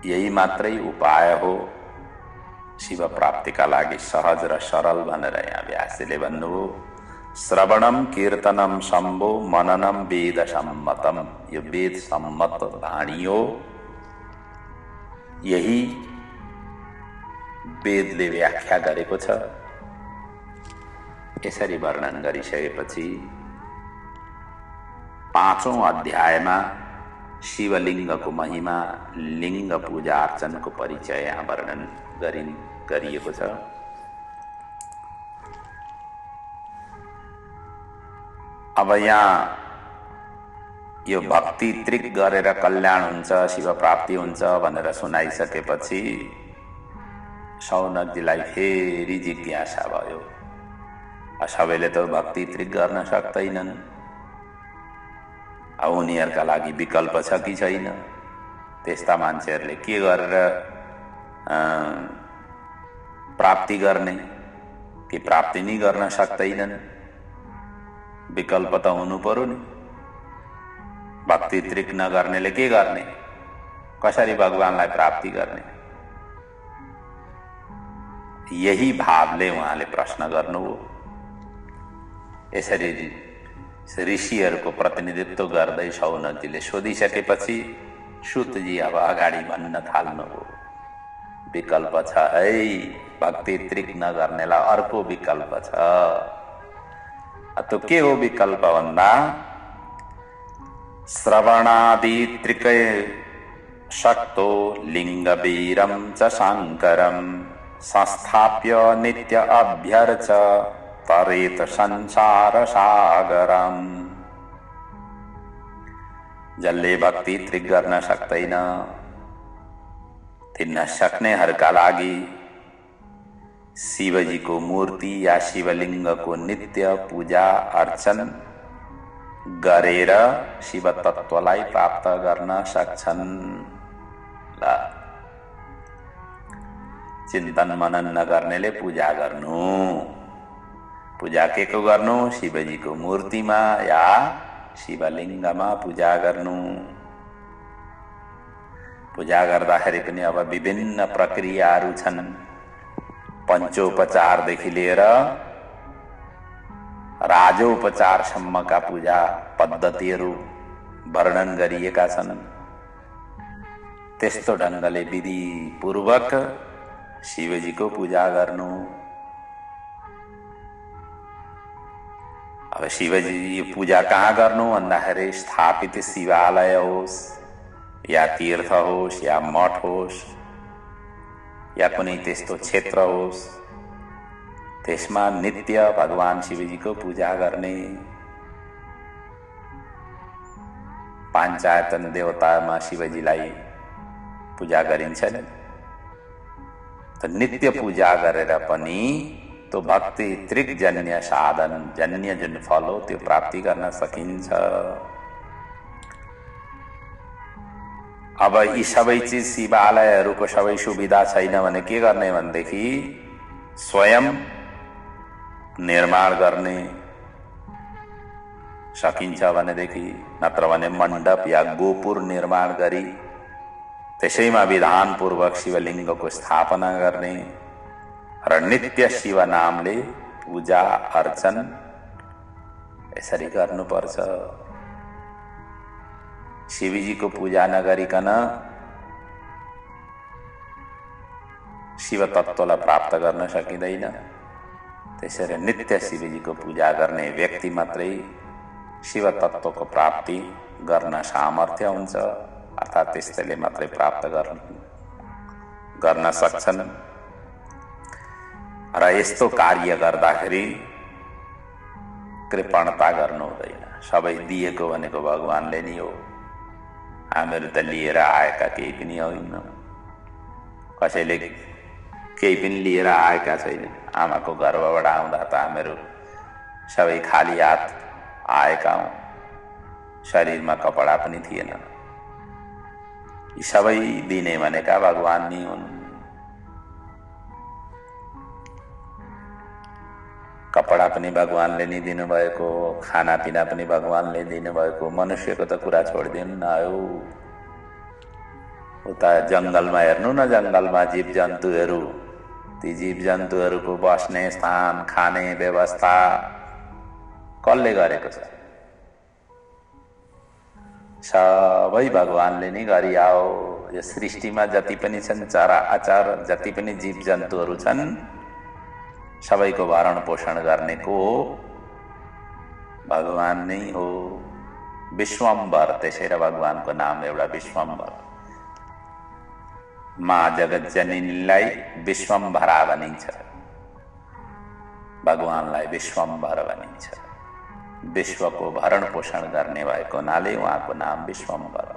यही मात्रै उपाय हो शिव प्राप्तिका लागि सहज र सरल भनेर यहाँ व्यासले भन्नुभयो। श्रवणम कीर्तनम शम्भो मननम वेद सम्मतम। यो वेद सम्मत वाणी हो। यही वेदले व्याख्या गरेको छ। यसरी वर्णन गरिसकेपछि 5औं अध्यायमा शिवलिङ्गको महिमा, लिङ्ग पूजा अर्चनको परिचय यहाँ वर्णन गरिएको छ। अब यहाँ यो भक्ति त्रिक गरेर कल्याण हुन्छ, शिव प्राप्ति हुन्छ भनेर सुनाइसकेपछि शौनकजीलाई फेरि जिज्ञासा भयो। सबैले त भक्ति त्रिक गर्न सक्दैनन्, उनीहरूका लागि विकल्प छ कि छैन? त्यस्ता मान्छेहरूले के गरेर प्राप्ति गर्ने, कि प्राप्ति नै गर्न सक्दैनन्? विकल्प त हुनु पर्यो नि। भक्ति त्रिक नगर्नेले के गर्ने? कसरी भगवानलाई प्राप्ति गर्ने? यही भावले उहाँले प्रश्न गर्नुभयो। यसरी ऋषिहरूको प्रतिनिधित्व गर्दै शौनकजीले सोधिसकेपछि सुतजी अब अगाडि भन्न थाल्नुभयो। विकल्प छ है, भक्ति त्रिक नगर्नेलाई अर्को विकल्प छ। त्यो के हो विकल्प भन्दा, श्रवणादि त्रिकै शक्तो लिङ्गवीरं च शङ्करं संस्थाप्य नित्य अभ्यर्च तरेत संसार सागरम। जसले भक्ति त्रिक गर्न सक्दैन ती नसक्नेहरूका लागि शिवजीको मूर्ति या शिवलिङ्गको नित्य पूजा अर्चन गरेर शिव तत्त्वलाई प्राप्त गर्न सक्छन्। ल, चिन्तन मनन नगर्नेले पूजा गर्नु। पूजा के को गर्नु? शिवजीको मूर्तिमा या शिवलिङ्गमा पूजा गर्नु। पूजा गर्दाखेरि पनि अब विभिन्न प्रक्रियाहरू छन्। पञ्चोपचारदेखि लिएर राजोपचारसम्मका पूजा पद्धतिहरू वर्णन गरिएका छन्। त्यस्तो ढङ्गले विधिपूर्वक शिवजीको पूजा गर्नु। अब शिवजी पूजा कहाँ गर्नु भन्दाखेरि स्थापित शिवालय होस् या तीर्थ होस् या मठ होस् या कुनै त्यस्तो क्षेत्र होस्, त्यसमा नित्य भगवान शिवजीको पूजा गर्ने। पाञ्चायतन देवतामा शिवजीलाई पूजा गरिन्छ नि, त नित्य पूजा गरेर पनि तो भक्ति त्रिक जन्य साधन जन्य जुन फल हो त्यो प्राप्ति गर्न सकिन्छ। अब यी सबै चिज शिवालयहरूको सबै सुविधा छैन भने के गर्ने भनेदेखि स्वयं निर्माण गर्ने सकिन्छ भनेदेखि, नत्र भने मण्डप या गोपुर निर्माण गरी त्यसैमा विधानपूर्वक शिवलिङ्गको स्थापना गर्ने र नित्य शिव नामले पूजा अर्चन यसरी गर्नुपर्छ। शिवजीको पूजा नगरिकन शिव तत्त्वलाई प्राप्त गर्न सकिँदैन। त्यसैले नित्य शिवजीको पूजा गर्ने व्यक्ति मात्रै शिव तत्त्वको प्राप्ति गर्न सामर्थ्य हुन्छ, अर्थात् त्यस्तैले मात्रै प्राप्त गर्न सक्छन्। र यस्तो कार्य गर्दाखेरि कृपणता गर्नु हुँदैन। सबै दिएको भनेको भगवानले नि हो, हामीहरू त लिएर आएका केही पनि होइन। कसैले केही पनि लिएर आएका छैनन्। आमाको गर्भबाट आउँदा त हामीहरू सबै खाली हात आएका हौँ, शरीरमा कपडा पनि थिएन। यी सबै दिने भनेका भगवान नै हुन्। कपडा पनि भगवानले नै दिनुभएको, खानापिना पनि भगवानले दिनुभएको। मनुष्यको त कुरा छोडिदिनु न हो। उता जङ्गलमा हेर्नु न, जङ्गलमा जीव जन्तुहरू, ती जीव जन्तुहरूको बस्ने स्थान, खाने व्यवस्था कसले गरेको छ? सबै भगवानले नै गरिआओ। यो सृष्टिमा जति पनि छन् चराचर, जति पनि जीव जन्तुहरू छन्, सबैको भरण पोषण गर्ने को हो? भगवान नै हो। विश्वम्भर, त्यसैले भगवानको नाम एउटा विश्वम्भर। माँ जगत जननीलाई विश्वम्भरा भनिन्छ, भगवानलाई विश्वम्भर भनिन्छ। विश्वको भरण पोषण गर्ने भएको हुनाले उहाँको नाम विश्वम्भर।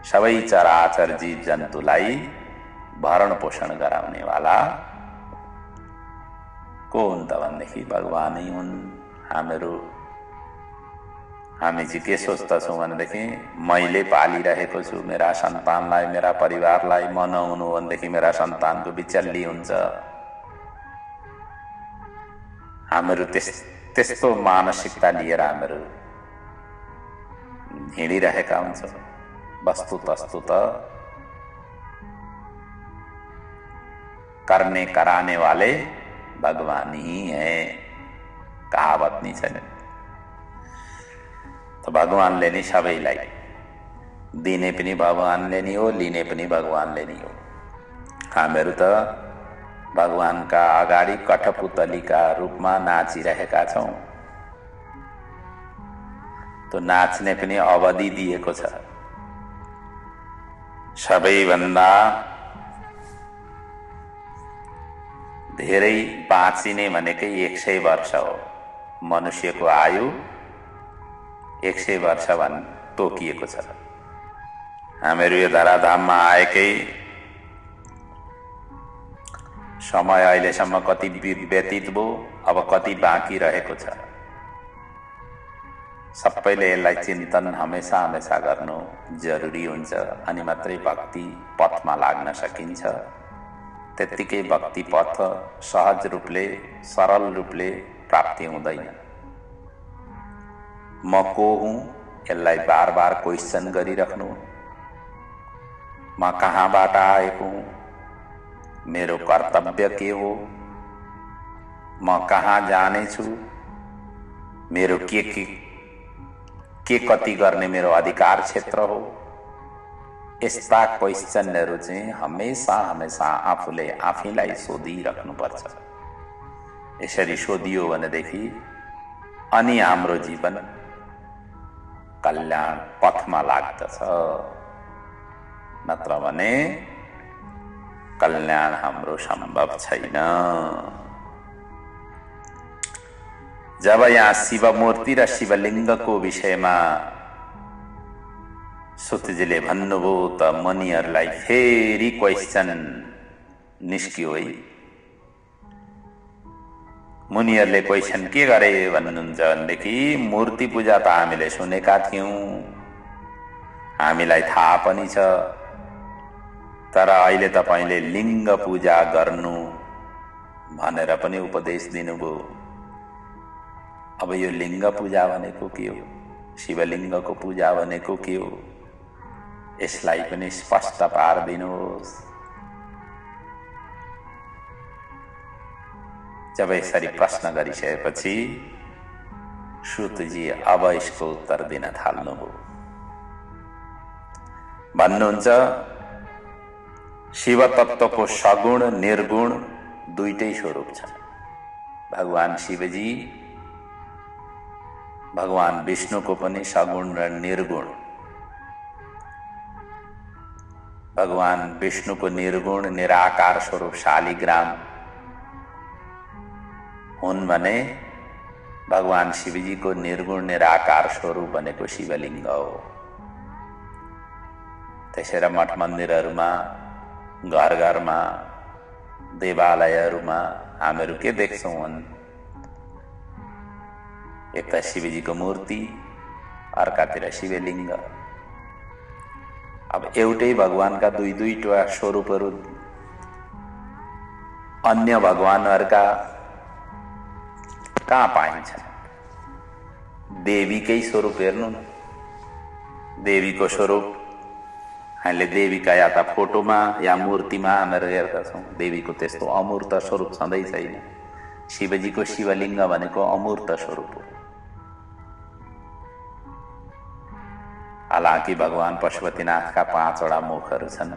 सबै चराचर जीव जन्तुलाई भरण पोषण गराउने वाला को हुन् त भनेदेखि भगवानै हुन्। हामी चाहिँ के सोच्दछौँ भनेदेखि मैले पालिरहेको छु मेरा सन्तानलाई, मेरा परिवारलाई, म नहुनु भनेदेखि मेरा सन्तानको बिचल्ली हुन्छ। हामीहरू त्यस्तो मानसिकता लिएर हामीहरू हिँडिरहेका हुन्छौँ। वस्तुतस्तु त करने कराने वाले भगवान ही हैं, कहावत नहीं छ। तो भगवानले नै सबैलाई दिने पनि भगवानले नै हो, लिने पनि भगवानले नै हो। हामीहरू त भगवानका अगाडि कठपुतलीका रूपमा नाचिरहेका छौँ। तो नाच्ने पनि अवधि दिएको छ। सबैभन्दा धेरै बाँचिने भनेकै 100 वर्ष हो। मनुष्यको आयु 100 वर्ष तोकिएको छ। हामीहरू यो धराधाममा आएकै समय अहिलेसम्म कति व्यतीत भयो, अब कति बाँकी रहेको छ। सबैले यसलाई चिन्तन हमेसा हमेसा गर्नु जरुरी हुन्छ, अनि मात्रै भक्ति पथमा लाग्न सकिन्छ। त्यत्तिकै भक्ति पथ सहज रूपले, सरल रूपले प्राप्ति हुँदैन। म को हुँ यसलाई बार बार क्वेश्चन गरिराख्नु। म कहाँबाट आएको हुँ, मेरो कर्तव्य के हो, म कहाँ जानेछु, मेरो के कति गर्ने मेरो अधिकार क्षेत्र हो। यस्ता क्वेश्चनहरू चाहिँ हमेसा हमेसा आफूले आफैलाई सोधिराख्नुपर्छ। यसरी सोधियो भनेदेखि अनि हाम्रो जीवन कल्याण पथमा लाग्दछ। नत्र भने कल्याण हाम्रो सम्भव छैन। जब यहाँ शिवमूर्ति र शिवलिङ्गको विषयमा सुतजीले भन्नुभयो त मुनिहरूलाई फेरि क्वेश्चन निस्कियो है। मुनिहरूले क्वेश्चन के गरे भन्नुहुन्छ भनेदेखि मूर्ति पूजा त हामीले सुनेका थियौं, हामीलाई थाहा पनि छ, तर अहिले तपाईले लिङ्ग पूजा गर्नु भनेर पनि उपदेश दिनुभयो। अब यो लिङ्ग पूजा भनेको के हो, शिवलिङ्गको पूजा भनेको के हो, यसलाई पनि स्पष्ट पारिदिनुहोस्। जब यसरी प्रश्न गरिसकेपछि श्रुतजी अब यसको उत्तर दिन थाल्नुभयो। भन्नुहुन्छ शिव तत्त्वको सगुण निर्गुण दुईटै स्वरूप छ। भगवान शिवजी भगवान विष्णुको पनि सगुण र निर्गुण। भगवान विष्णुको निर्गुण निराकार स्वरूप शालिग्राम हुन् भने भगवान शिवजीको निर्गुण निराकार स्वरूप भनेको शिवलिङ्ग हो। त्यसैले मठ मन्दिरहरूमा घर घरमा देवालयहरूमा हामीहरू के देख्छौँ भने एक त शिवजीको मूर्ति, अर्कातिर शिवलिङ्ग। अब एउटै भगवानका दुई दुईवटा स्वरूपहरू अन्य भगवानहरूका कहाँ पाइन्छन्? देवीकै स्वरूप हेर्नु न, देवीको स्वरूप हामीले देवीका या त फोटोमा या मूर्तिमा हामीहरू हेर्दा छौँ। देवीको त्यस्तो अमूर्त स्वरूप छँदै छैन। शिवजीको शिवलिङ्ग भनेको अमूर्त स्वरूप हो। हालांकि भगवान पशुपतिनाथका 5वटा मुखहरू छन्।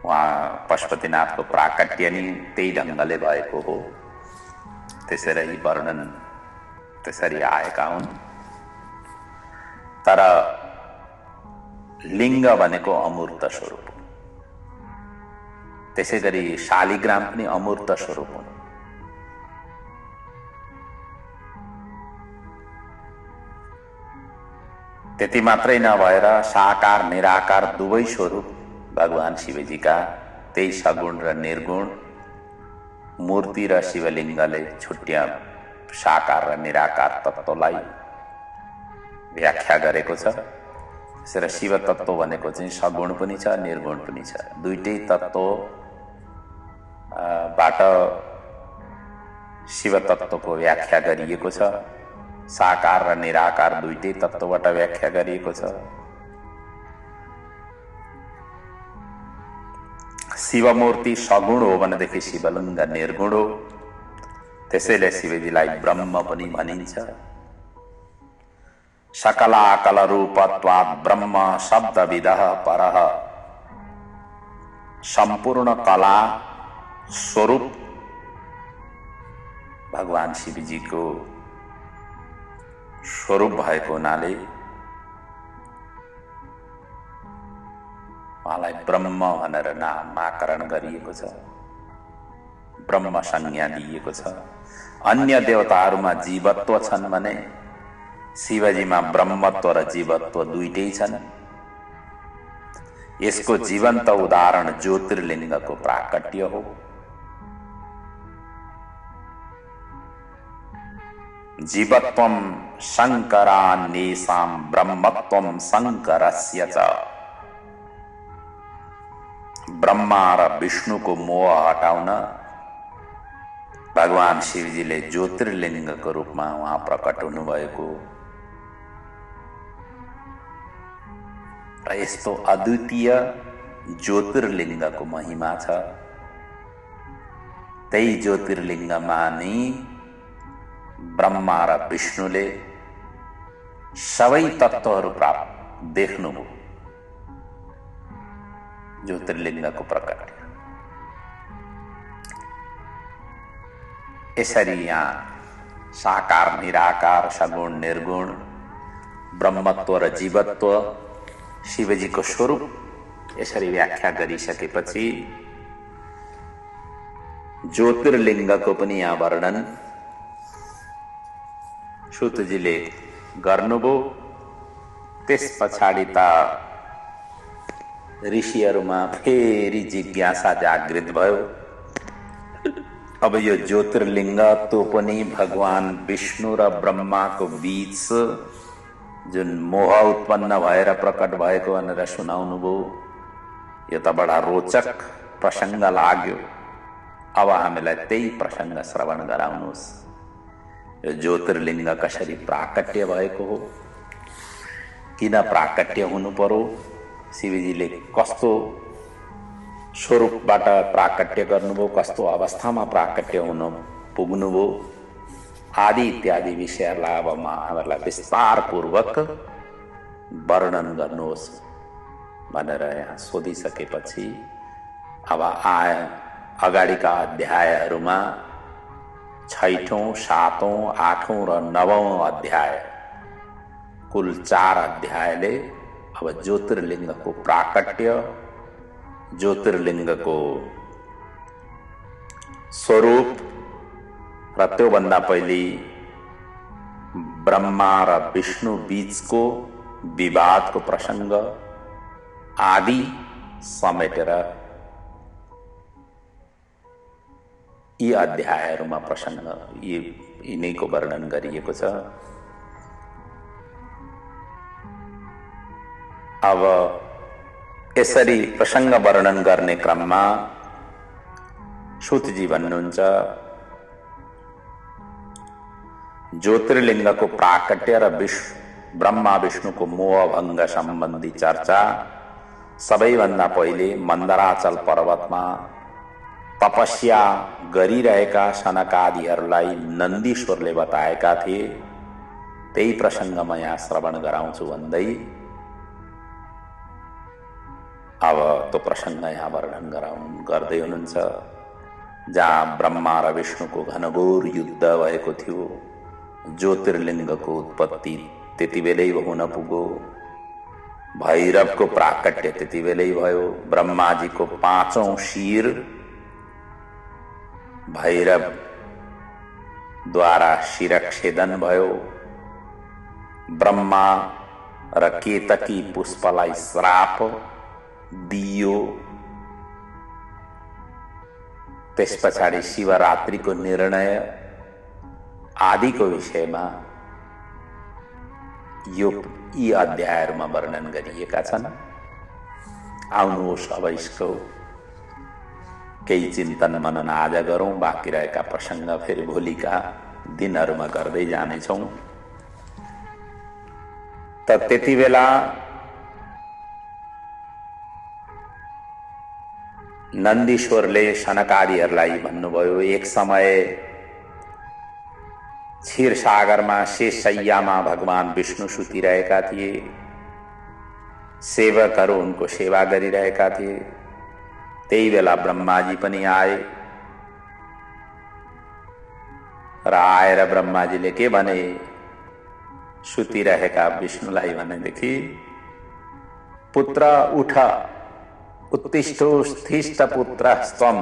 उहाँ पशुपतिनाथको प्राकट्य नि त्यही ढङ्गले भएको हो, त्यसरी वर्णन त्यसरी आएका हुन्। तर लिङ्ग भनेको अमूर्त स्वरूप हो। त्यसै गरी शालिग्राम पनि अमूर्त स्वरूप हुन्। त्यति मात्रै नभएर साकार निराकार दुवै स्वरूप भगवान शिवजीका, त्यही सगुण र निर्गुण मूर्ति र शिवलिङ्गले छुट्या साकार र निराकार तत्त्वलाई व्याख्या गरेको छ। त्यसरी शिव तत्त्व भनेको चाहिँ सगुण पनि छ, निर्गुण पनि छ। दुईटै तत्त्वबाट शिव तत्त्वको व्याख्या गरिएको छ। साकार र निराकार दुईटै तत्त्वबाट व्याख्या गरिएको छ। शिवमूर्ति सगुण हो भनेदेखि शिवलिङ्ग निर्गुण हो। त्यसैले शिवजीलाई ब्रह्म पनि भनिन्छ। सकलाकल रूपत्वात् ब्रह्म शब्दविदः परः। सम्पूर्ण कला स्वरूप भगवान शिवजीको स्वरूप भएको हुनाले उहाँलाई ब्रह्म भनेर नामकरण गरिएको छ, ब्रह्म संज्ञा दिइएको छ। अन्य देवताहरूमा जीवत्व छन् भने शिवजीमा ब्रह्मत्व र जीवत्व दुईटै छन्। यसको जीवन्त उदाहरण ज्योतिर्लिङ्गको प्राकट्य हो। जीवत्वं शङ्करान्येषां ब्रह्मत्वं शङ्करस्य च। ब्रह्मा र विष्णुको मोह हटाउन भगवान शिवजीले ज्योतिर्लिङ्गको रूपमा उहाँ प्रकट हुनुभएको र यस्तो अद्वितीय ज्योतिर्लिङ्गको महिमा छ। त्यही ज्योतिर्लिङ्गमा नै ब्रह्मा र विष्णुले सबै तत्त्वहरू प्राप्त देख्नुभयो। ज्योतिर्लिङ्गको प्रकट यसरी यहाँ साकार निराकार सगुण निर्गुण ब्रह्मत्व र जीवत्व शिवजीको स्वरूप यसरी व्याख्या गरिसकेपछि ज्योतिर्लिङ्गको पनि यहाँ वर्णन सुतजीले गर्नुभयो। त्यस पछाडि त ऋषिहरूमा फेरि जिज्ञासा जागृत भयो। अब यो ज्योतिर्लिङ्ग तो पनि भगवान विष्णु र ब्रह्माको बीच जुन मोह उत्पन्न भएर प्रकट भएको भनेर सुनाउनु भयो। यो त बडा रोचक प्रसङ्ग लाग्यो। अब हामीलाई त्यही प्रसङ्ग श्रवण गराउनुहोस्। यो ज्योतिर्लिङ्ग कसरी प्राकट्य भएको हो, किन प्राकट्य हुनु पर्यो, शिवजीले कस्तो स्वरूपबाट प्राकट्य गर्नुभयो, कस्तो अवस्थामा प्राकट्य हुन पुग्नुभयो आदि इत्यादि विषयहरूलाई अब हामीहरूलाई विस्तारपूर्वक वर्णन गर्नुहोस् भनेर यहाँ सोधिसकेपछि अब अगाडिका अध्यायहरूमा 6औं, 7औं, 8औं र 9औं अध्याय कुल 4 अध्यायले अब ज्योतिर्लिङ्गको प्राकट्य, ज्योतिर्लिङ्गको स्वरूप र त्योभन्दा पहिले ब्रह्मा र विष्णु बीचको विवादको प्रसङ्ग आदि समेटेर यी अध्यायहरूमा प्रसङ्ग यिनैको वर्णन गरिएको छ। अब यसरी प्रसङ्ग वर्णन गर्ने क्रममा सुतजी भन्नुहुन्छ, ज्योतिर्लिङ्गको प्राकट्य र ब्रह्मा विष्णुको मोहभङ्ग सम्बन्धी चर्चा सबैभन्दा पहिले मन्दराचल पर्वतमा तपस्या गरिरहेका सनकादिहरूलाई नन्दीश्वरले बताएका थिए। त्यही प्रसङ्ग म यहाँ श्रवण गराउँछु भन्दै अब त्यो प्रसङ्ग यहाँ वर्णन गर्दै हुनुहुन्छ, जहाँ ब्रह्मा र विष्णुको घनघोर युद्ध भएको थियो। ज्योतिर्लिङ्गको उत्पत्ति त्यति बेलै हुन पुग्यो, भैरवको प्राकट्य त्यति बेलै भयो, ब्रह्माजीको 5औं शिर भैरवद्वारा शिरच्छेदन भयो, ब्रह्मा र केतकी पुष्पलाई श्राप दियो। त्यस पछाडि शिवरात्रिको निर्णय आदिको विषयमा यी अध्यायहरूमा वर्णन गरिएका छन्। आउनुहोस् अब यसको केही चिन्तन मनन आज गरौँ, बाँकी रहेका प्रसङ्ग फेरि भोलिका दिनहरूमा गर्दै जानेछौँ। त त्यति बेला नन्दीश्वरले सनकादिहरूलाई भन्नुभयो, एक समय क्षीरसागरमा शेषशय्यामा भगवान विष्णु सुतिरहेका थिए, सेवकहरू उनको सेवा गरिरहेका थिए। त्यही बेला ब्रह्माजी पनि आए र आएर ब्रह्माजीले के भने, सुतिरहेका विष्णुलाई भनेदेखि, पुत्र उठ, उत्तिष्ठोत्थिष्ठ पुत्र स्वम,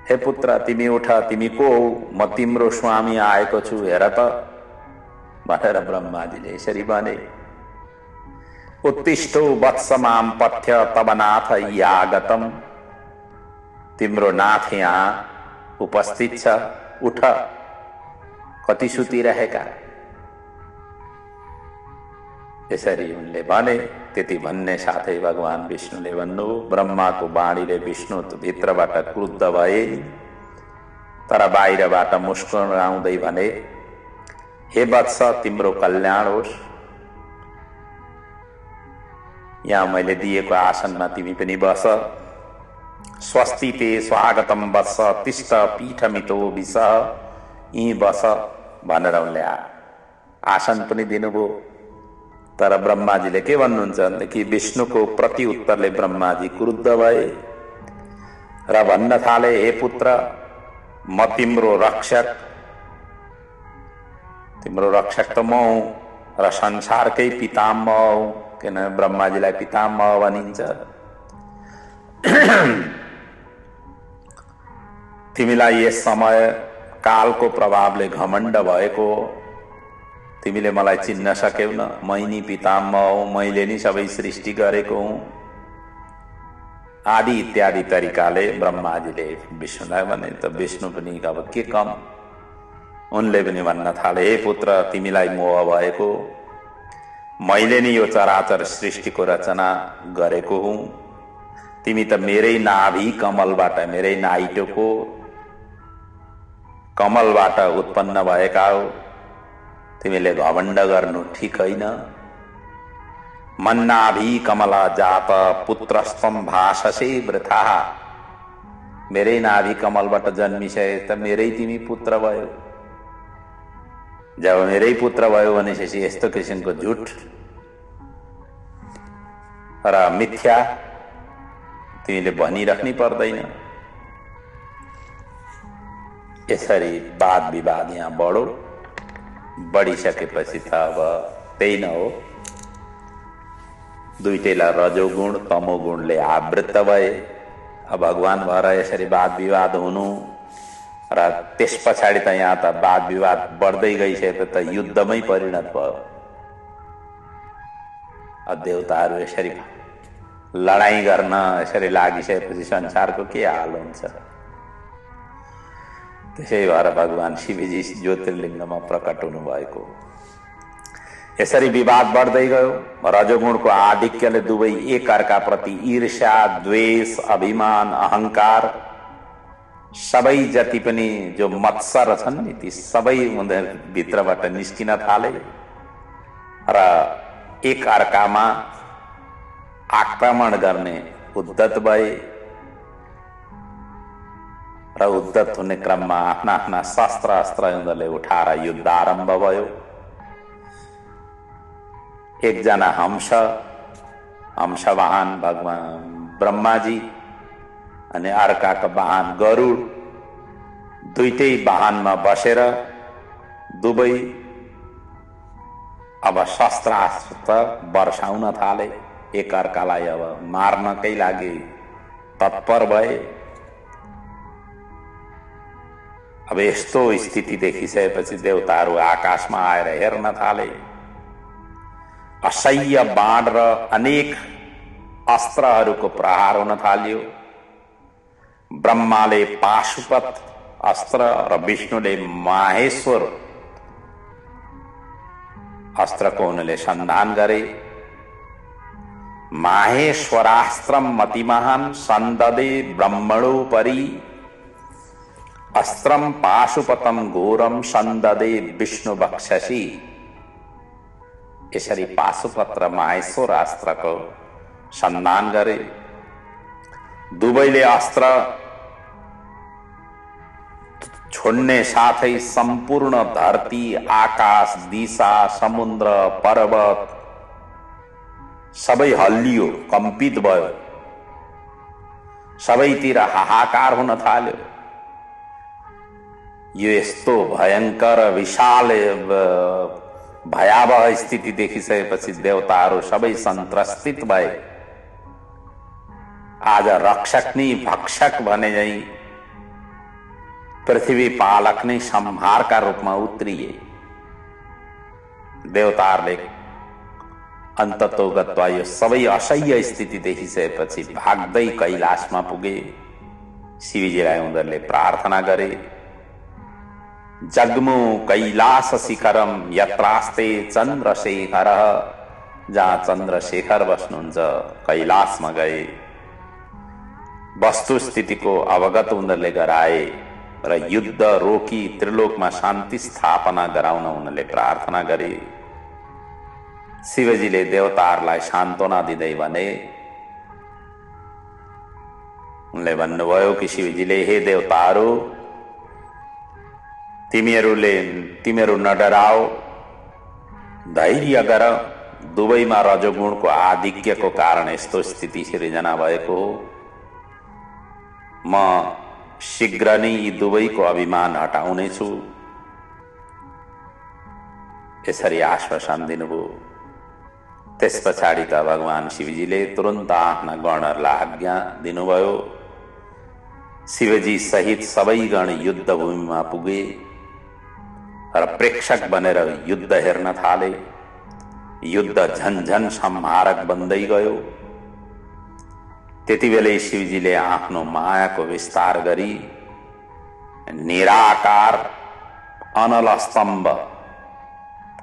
हे पुत्र तिमी उठ, तिमी को हौ? म तिम्रो स्वामी आएको छु, हेर त भनेर ब्रह्माजीले यसरी भने। उत्तिष्ठो वत्स माम पथ्य तब नाथ यागतम, तिम्रो नाथ यहाँ उपस्थित छ, उठ, कति सुतिरहेका। यसरी उनले भने। त्यति भन्ने साथै भगवान विष्णुले भन्नु, ब्रह्माको वाणीले विष्णु भित्रबाट क्रुद्ध भए, तर बाहिरबाट मुस्कुराउँदै भने, हे वत्स तिम्रो कल्याण होस्, यहाँ मैले दिएको आसनमा तिमी पनि बस। स्वस्ति ते स्वागतम वत्स तिष्ठ पीठमितो विसह, यी बस भनेर उनले आसन पनि दिनुभयो। तर ब्रह्माजीले के भन्नुहुन्छ भनेदेखि, विष्णुको प्रति उत्तरले ब्रह्माजी क्रुद्ध भए र भन्न थाले, हे पुत्र म तिम्रो रक्षक, तिम्रो रक्षक त म हुँ र संसारकै पितामह हुँ, किनभने ब्रह्माजीलाई पितामह भनिन्छ। तिमीलाई यस समय कालको प्रभावले घमण्ड भएको, तिमीले मलाई चिन्न सक्यौ न, मै नि पितामह हुँ, मैले नि सबै सृष्टि गरेको हुँ, आदि इत्यादि तरिकाले ब्रह्माजीले विष्णुलाई भने। त विष्णु पनि अब के कम, उनले पनि भन्न थाले, हे पुत्र तिमीलाई मोह भएको, मैले नि यो चराचर सृष्टिको रचना गरेको हुँ, तिमी त मेरै नाभि कमलबाट, मेरै नाइटोको कमलबाट उत्पन्न भएका हो, तिमीले घमण्ड गर्नु ठिक होइन। मन्नाभि कमला जात पुत्रस्तम भाषसे वृथा, मेरै नाभि कमलबाट जन्मिसे त मेरै तिमी पुत्र भयो। जब मेरै पुत्र भयो भनेपछि यस्तो किसिमको झुट र मिथ्या तिमीले भनिराख्नै पर्दैन। यसरी वाद विवाद यहाँ बढो, बढिसकेपछि त अब त्यही न हो, दुईटैलाई रजोगुण तमोगुणले आवृत भए। अब भगवान भएर यसरी वाद विवाद हुनु र त्यस पछाडि त यहाँ त वाद विवाद बढ्दै गइसके त युद्धमै परिणत भयो। देवताहरू यसरी लडाईँ गर्न यसरी लागिसकेपछि संसारको के हाल हुन्छ। त्यसै भएर भगवान शिवजी ज्योतिर्लिङ्गमा प्रकट हुनुभएको। यसरी विवाद बढ्दै गयो। रजोगुणको आधिक्यले दुवै एक अर्काप्रति ईर्ष्या, द्वेष, अभिमान, अहंकार सबै जति पनि जो मत्सर छन् नि ती सबै उनीहरू भित्रबाट निस्किन थाले र एक अर्कामा आक्रमण गर्ने उद्धत भए र उद्धत हुने क्रममा आफ्ना आफ्ना शस्त्र अस्त्र उनीहरूले उठाएर युद्ध आरम्भ भयो। एकजना हंस वाहन भगवान ब्रह्माजी अनि अर्काको वाहन गरुड, दुईटै वाहनमा बसेर दुवै अब शस्त्रास्त्र वर्षाउन थाले। एक अर्कालाई अब मार्नकै लागि तत्पर भए। अब यस्तो स्थिति देखिसकेपछि देवताहरू आकाशमा आएर हेर्न थाले। असह्य बाण र अनेक अस्त्रहरूको प्रहार हुन थाल्यो। ब्रह्माले पाशुपत अस्त्र र विष्णुले माहेश्वर अस्त्रको उनले संधान गरे। माहेश्वरास्त्रम मतिमहान संददे ब्रह्मणोपरि अस्त्रम पाशुपतम घोरम संददे विष्णु बक्षसी। यसरी पाशुपत र माहेश्वर अस्त्रको संधान गरे। दुवैले अस्त्र छोड्ने साथै सम्पूर्ण धरती, आकाश, दिशा, समुद्र, पर्वत सबै हल्लियो, कम्पित भयो। सबैतिर हाहाकार हुन थाल्यो। यो यस्तो भयंकर विशाल भयावह स्थिति देखिसकेपछि देवताहरू सबै सन्त्रस्तित भए। आज रक्षक नै भक्षक भने झैं पृथ्वी पालक नै संहारका रूपमा उत्रिए। देवताहरूले अन्ततोगत्वा यो सबै असह्य स्थिति देखिसकेपछि भाग्दै कैलाशमा पुगे। शिवजीलाई उनीहरूले प्रार्थना गरे। जग्मु कैलाश शिखरम यत्रास्ते चन्द्रशेखर। जहाँ चन्द्रशेखर बस्नुहुन्छ कैलाशमा गए। वस्तुस्थितिको अवगत उनीहरूले गराए र युद्ध रोकी त्रिलोकमा शान्ति स्थापना गराउन उनले प्रार्थना गरे। शिवजीले देवताहरूलाई सान्त्वना दिँदै भने, उनले भन्नुभयो कि शिवजीले, हे देवताहरू, तिमीहरू नडराओ, धैर्य गर। दुवैमा रजोगुणको आधिक्यको कारण यस्तो स्थिति सिर्जना भएको हो। म शीघ्र नै यी दुवैको अभिमान हटाउने छु। यसरी आश्वासन दिनुभयो। त्यस पछाडि त भगवान शिवजीले तुरन्त आफ्ना गणहरूलाई आज्ञा दिनुभयो। शिवजी सहित सबै गण युद्ध भूमिमा पुगे र प्रेक्षक बनेर युद्ध हेर्न थाले। युद्ध झन्झन सम्हारक बन्दै गयो। त्यतिबेलै शिवजीले आफ्नो मायाको विस्तार गरी निराकार अनल स्तम्भ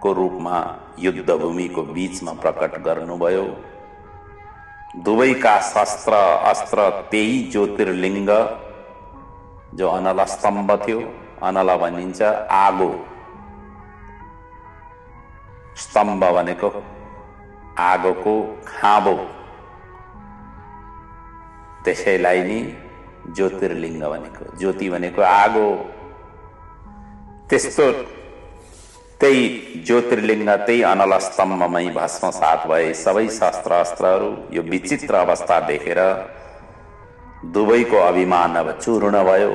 को रूपमा युद्ध भूमिको बीचमा प्रकट गर्नुभयो। दुवैका शस्त्र अस्त्र त्यही ज्योतिर्लिङ्ग जो अनल स्तम्भ थियो। अनल भनिन्छ आगो, स्तम्भ भनेको आगोको खाँबो, त्यसैलाई नि ज्योतिर्लिङ्ग भनेको। ज्योति भनेको आगो। त्यस्तो त्यही ज्योतिर्लिङ्ग त्यही अनल स्तम्भमै भस्मसात भए सबै शस्त्र अस्त्रहरू। यो विचित्र अवस्था देखेर दुवैको अभिमान अब चूर्ण भयो।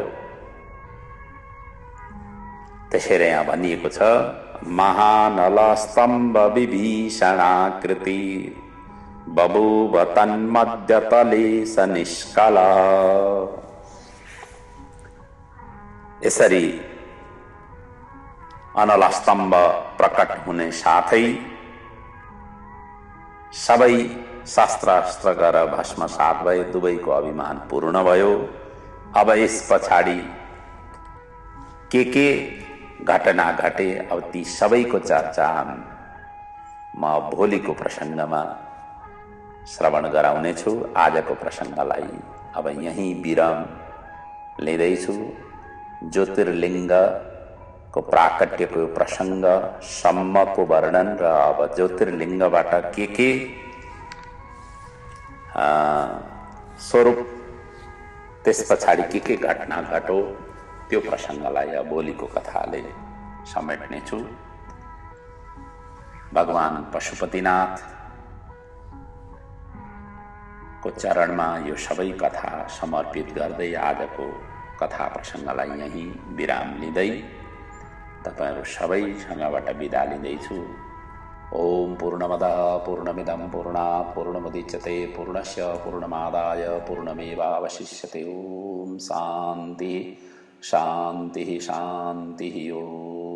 त्यसैले यहाँ भनिएको छ, महानल स्तम्भ विभीषणाकृति बभूव तन्मध्यतले स निष्कल। यसरी अनल स्तम्भ प्रकट हुने साथै सबै शस्त्रास्त्र गरेर भस्मसात भए, दुवैको अभिमान पूर्ण भयो। अब यस पछाडि के घटना घटे अब ती सबैको चर्चा म भोलिको प्रसङ्गमा श्रवण गराउनेछु। आजको प्रसङ्गलाई अब यहीँ विराम लिँदैछु। ज्योतिर्लिङ्गको प्राकट्यको प्रसङ्ग सम्मको वर्णन र अब ज्योतिर्लिङ्गबाट के स्वरूप, त्यस पछाडि के घटना घटो, त्यो प्रसङ्गलाई अब भोलिको कथाले समेट्नेछु। भगवान पशुपतिनाथ को चरणमा यो सबै कथा समर्पित गर्दै आजको कथा प्रसङ्गलाई यही विराम लिँदै तपाईहरु सबैसँगबाट बिदा लिँदैछु। ओम पूर्णमदः पूर्णमिदं पूर्णात् पूर्णमुदच्यते पूर्णस्य पूर्णमादाय पूर्णमेवावशिष्यते। ओम शान्ति शान्ति शान्ति। ओम।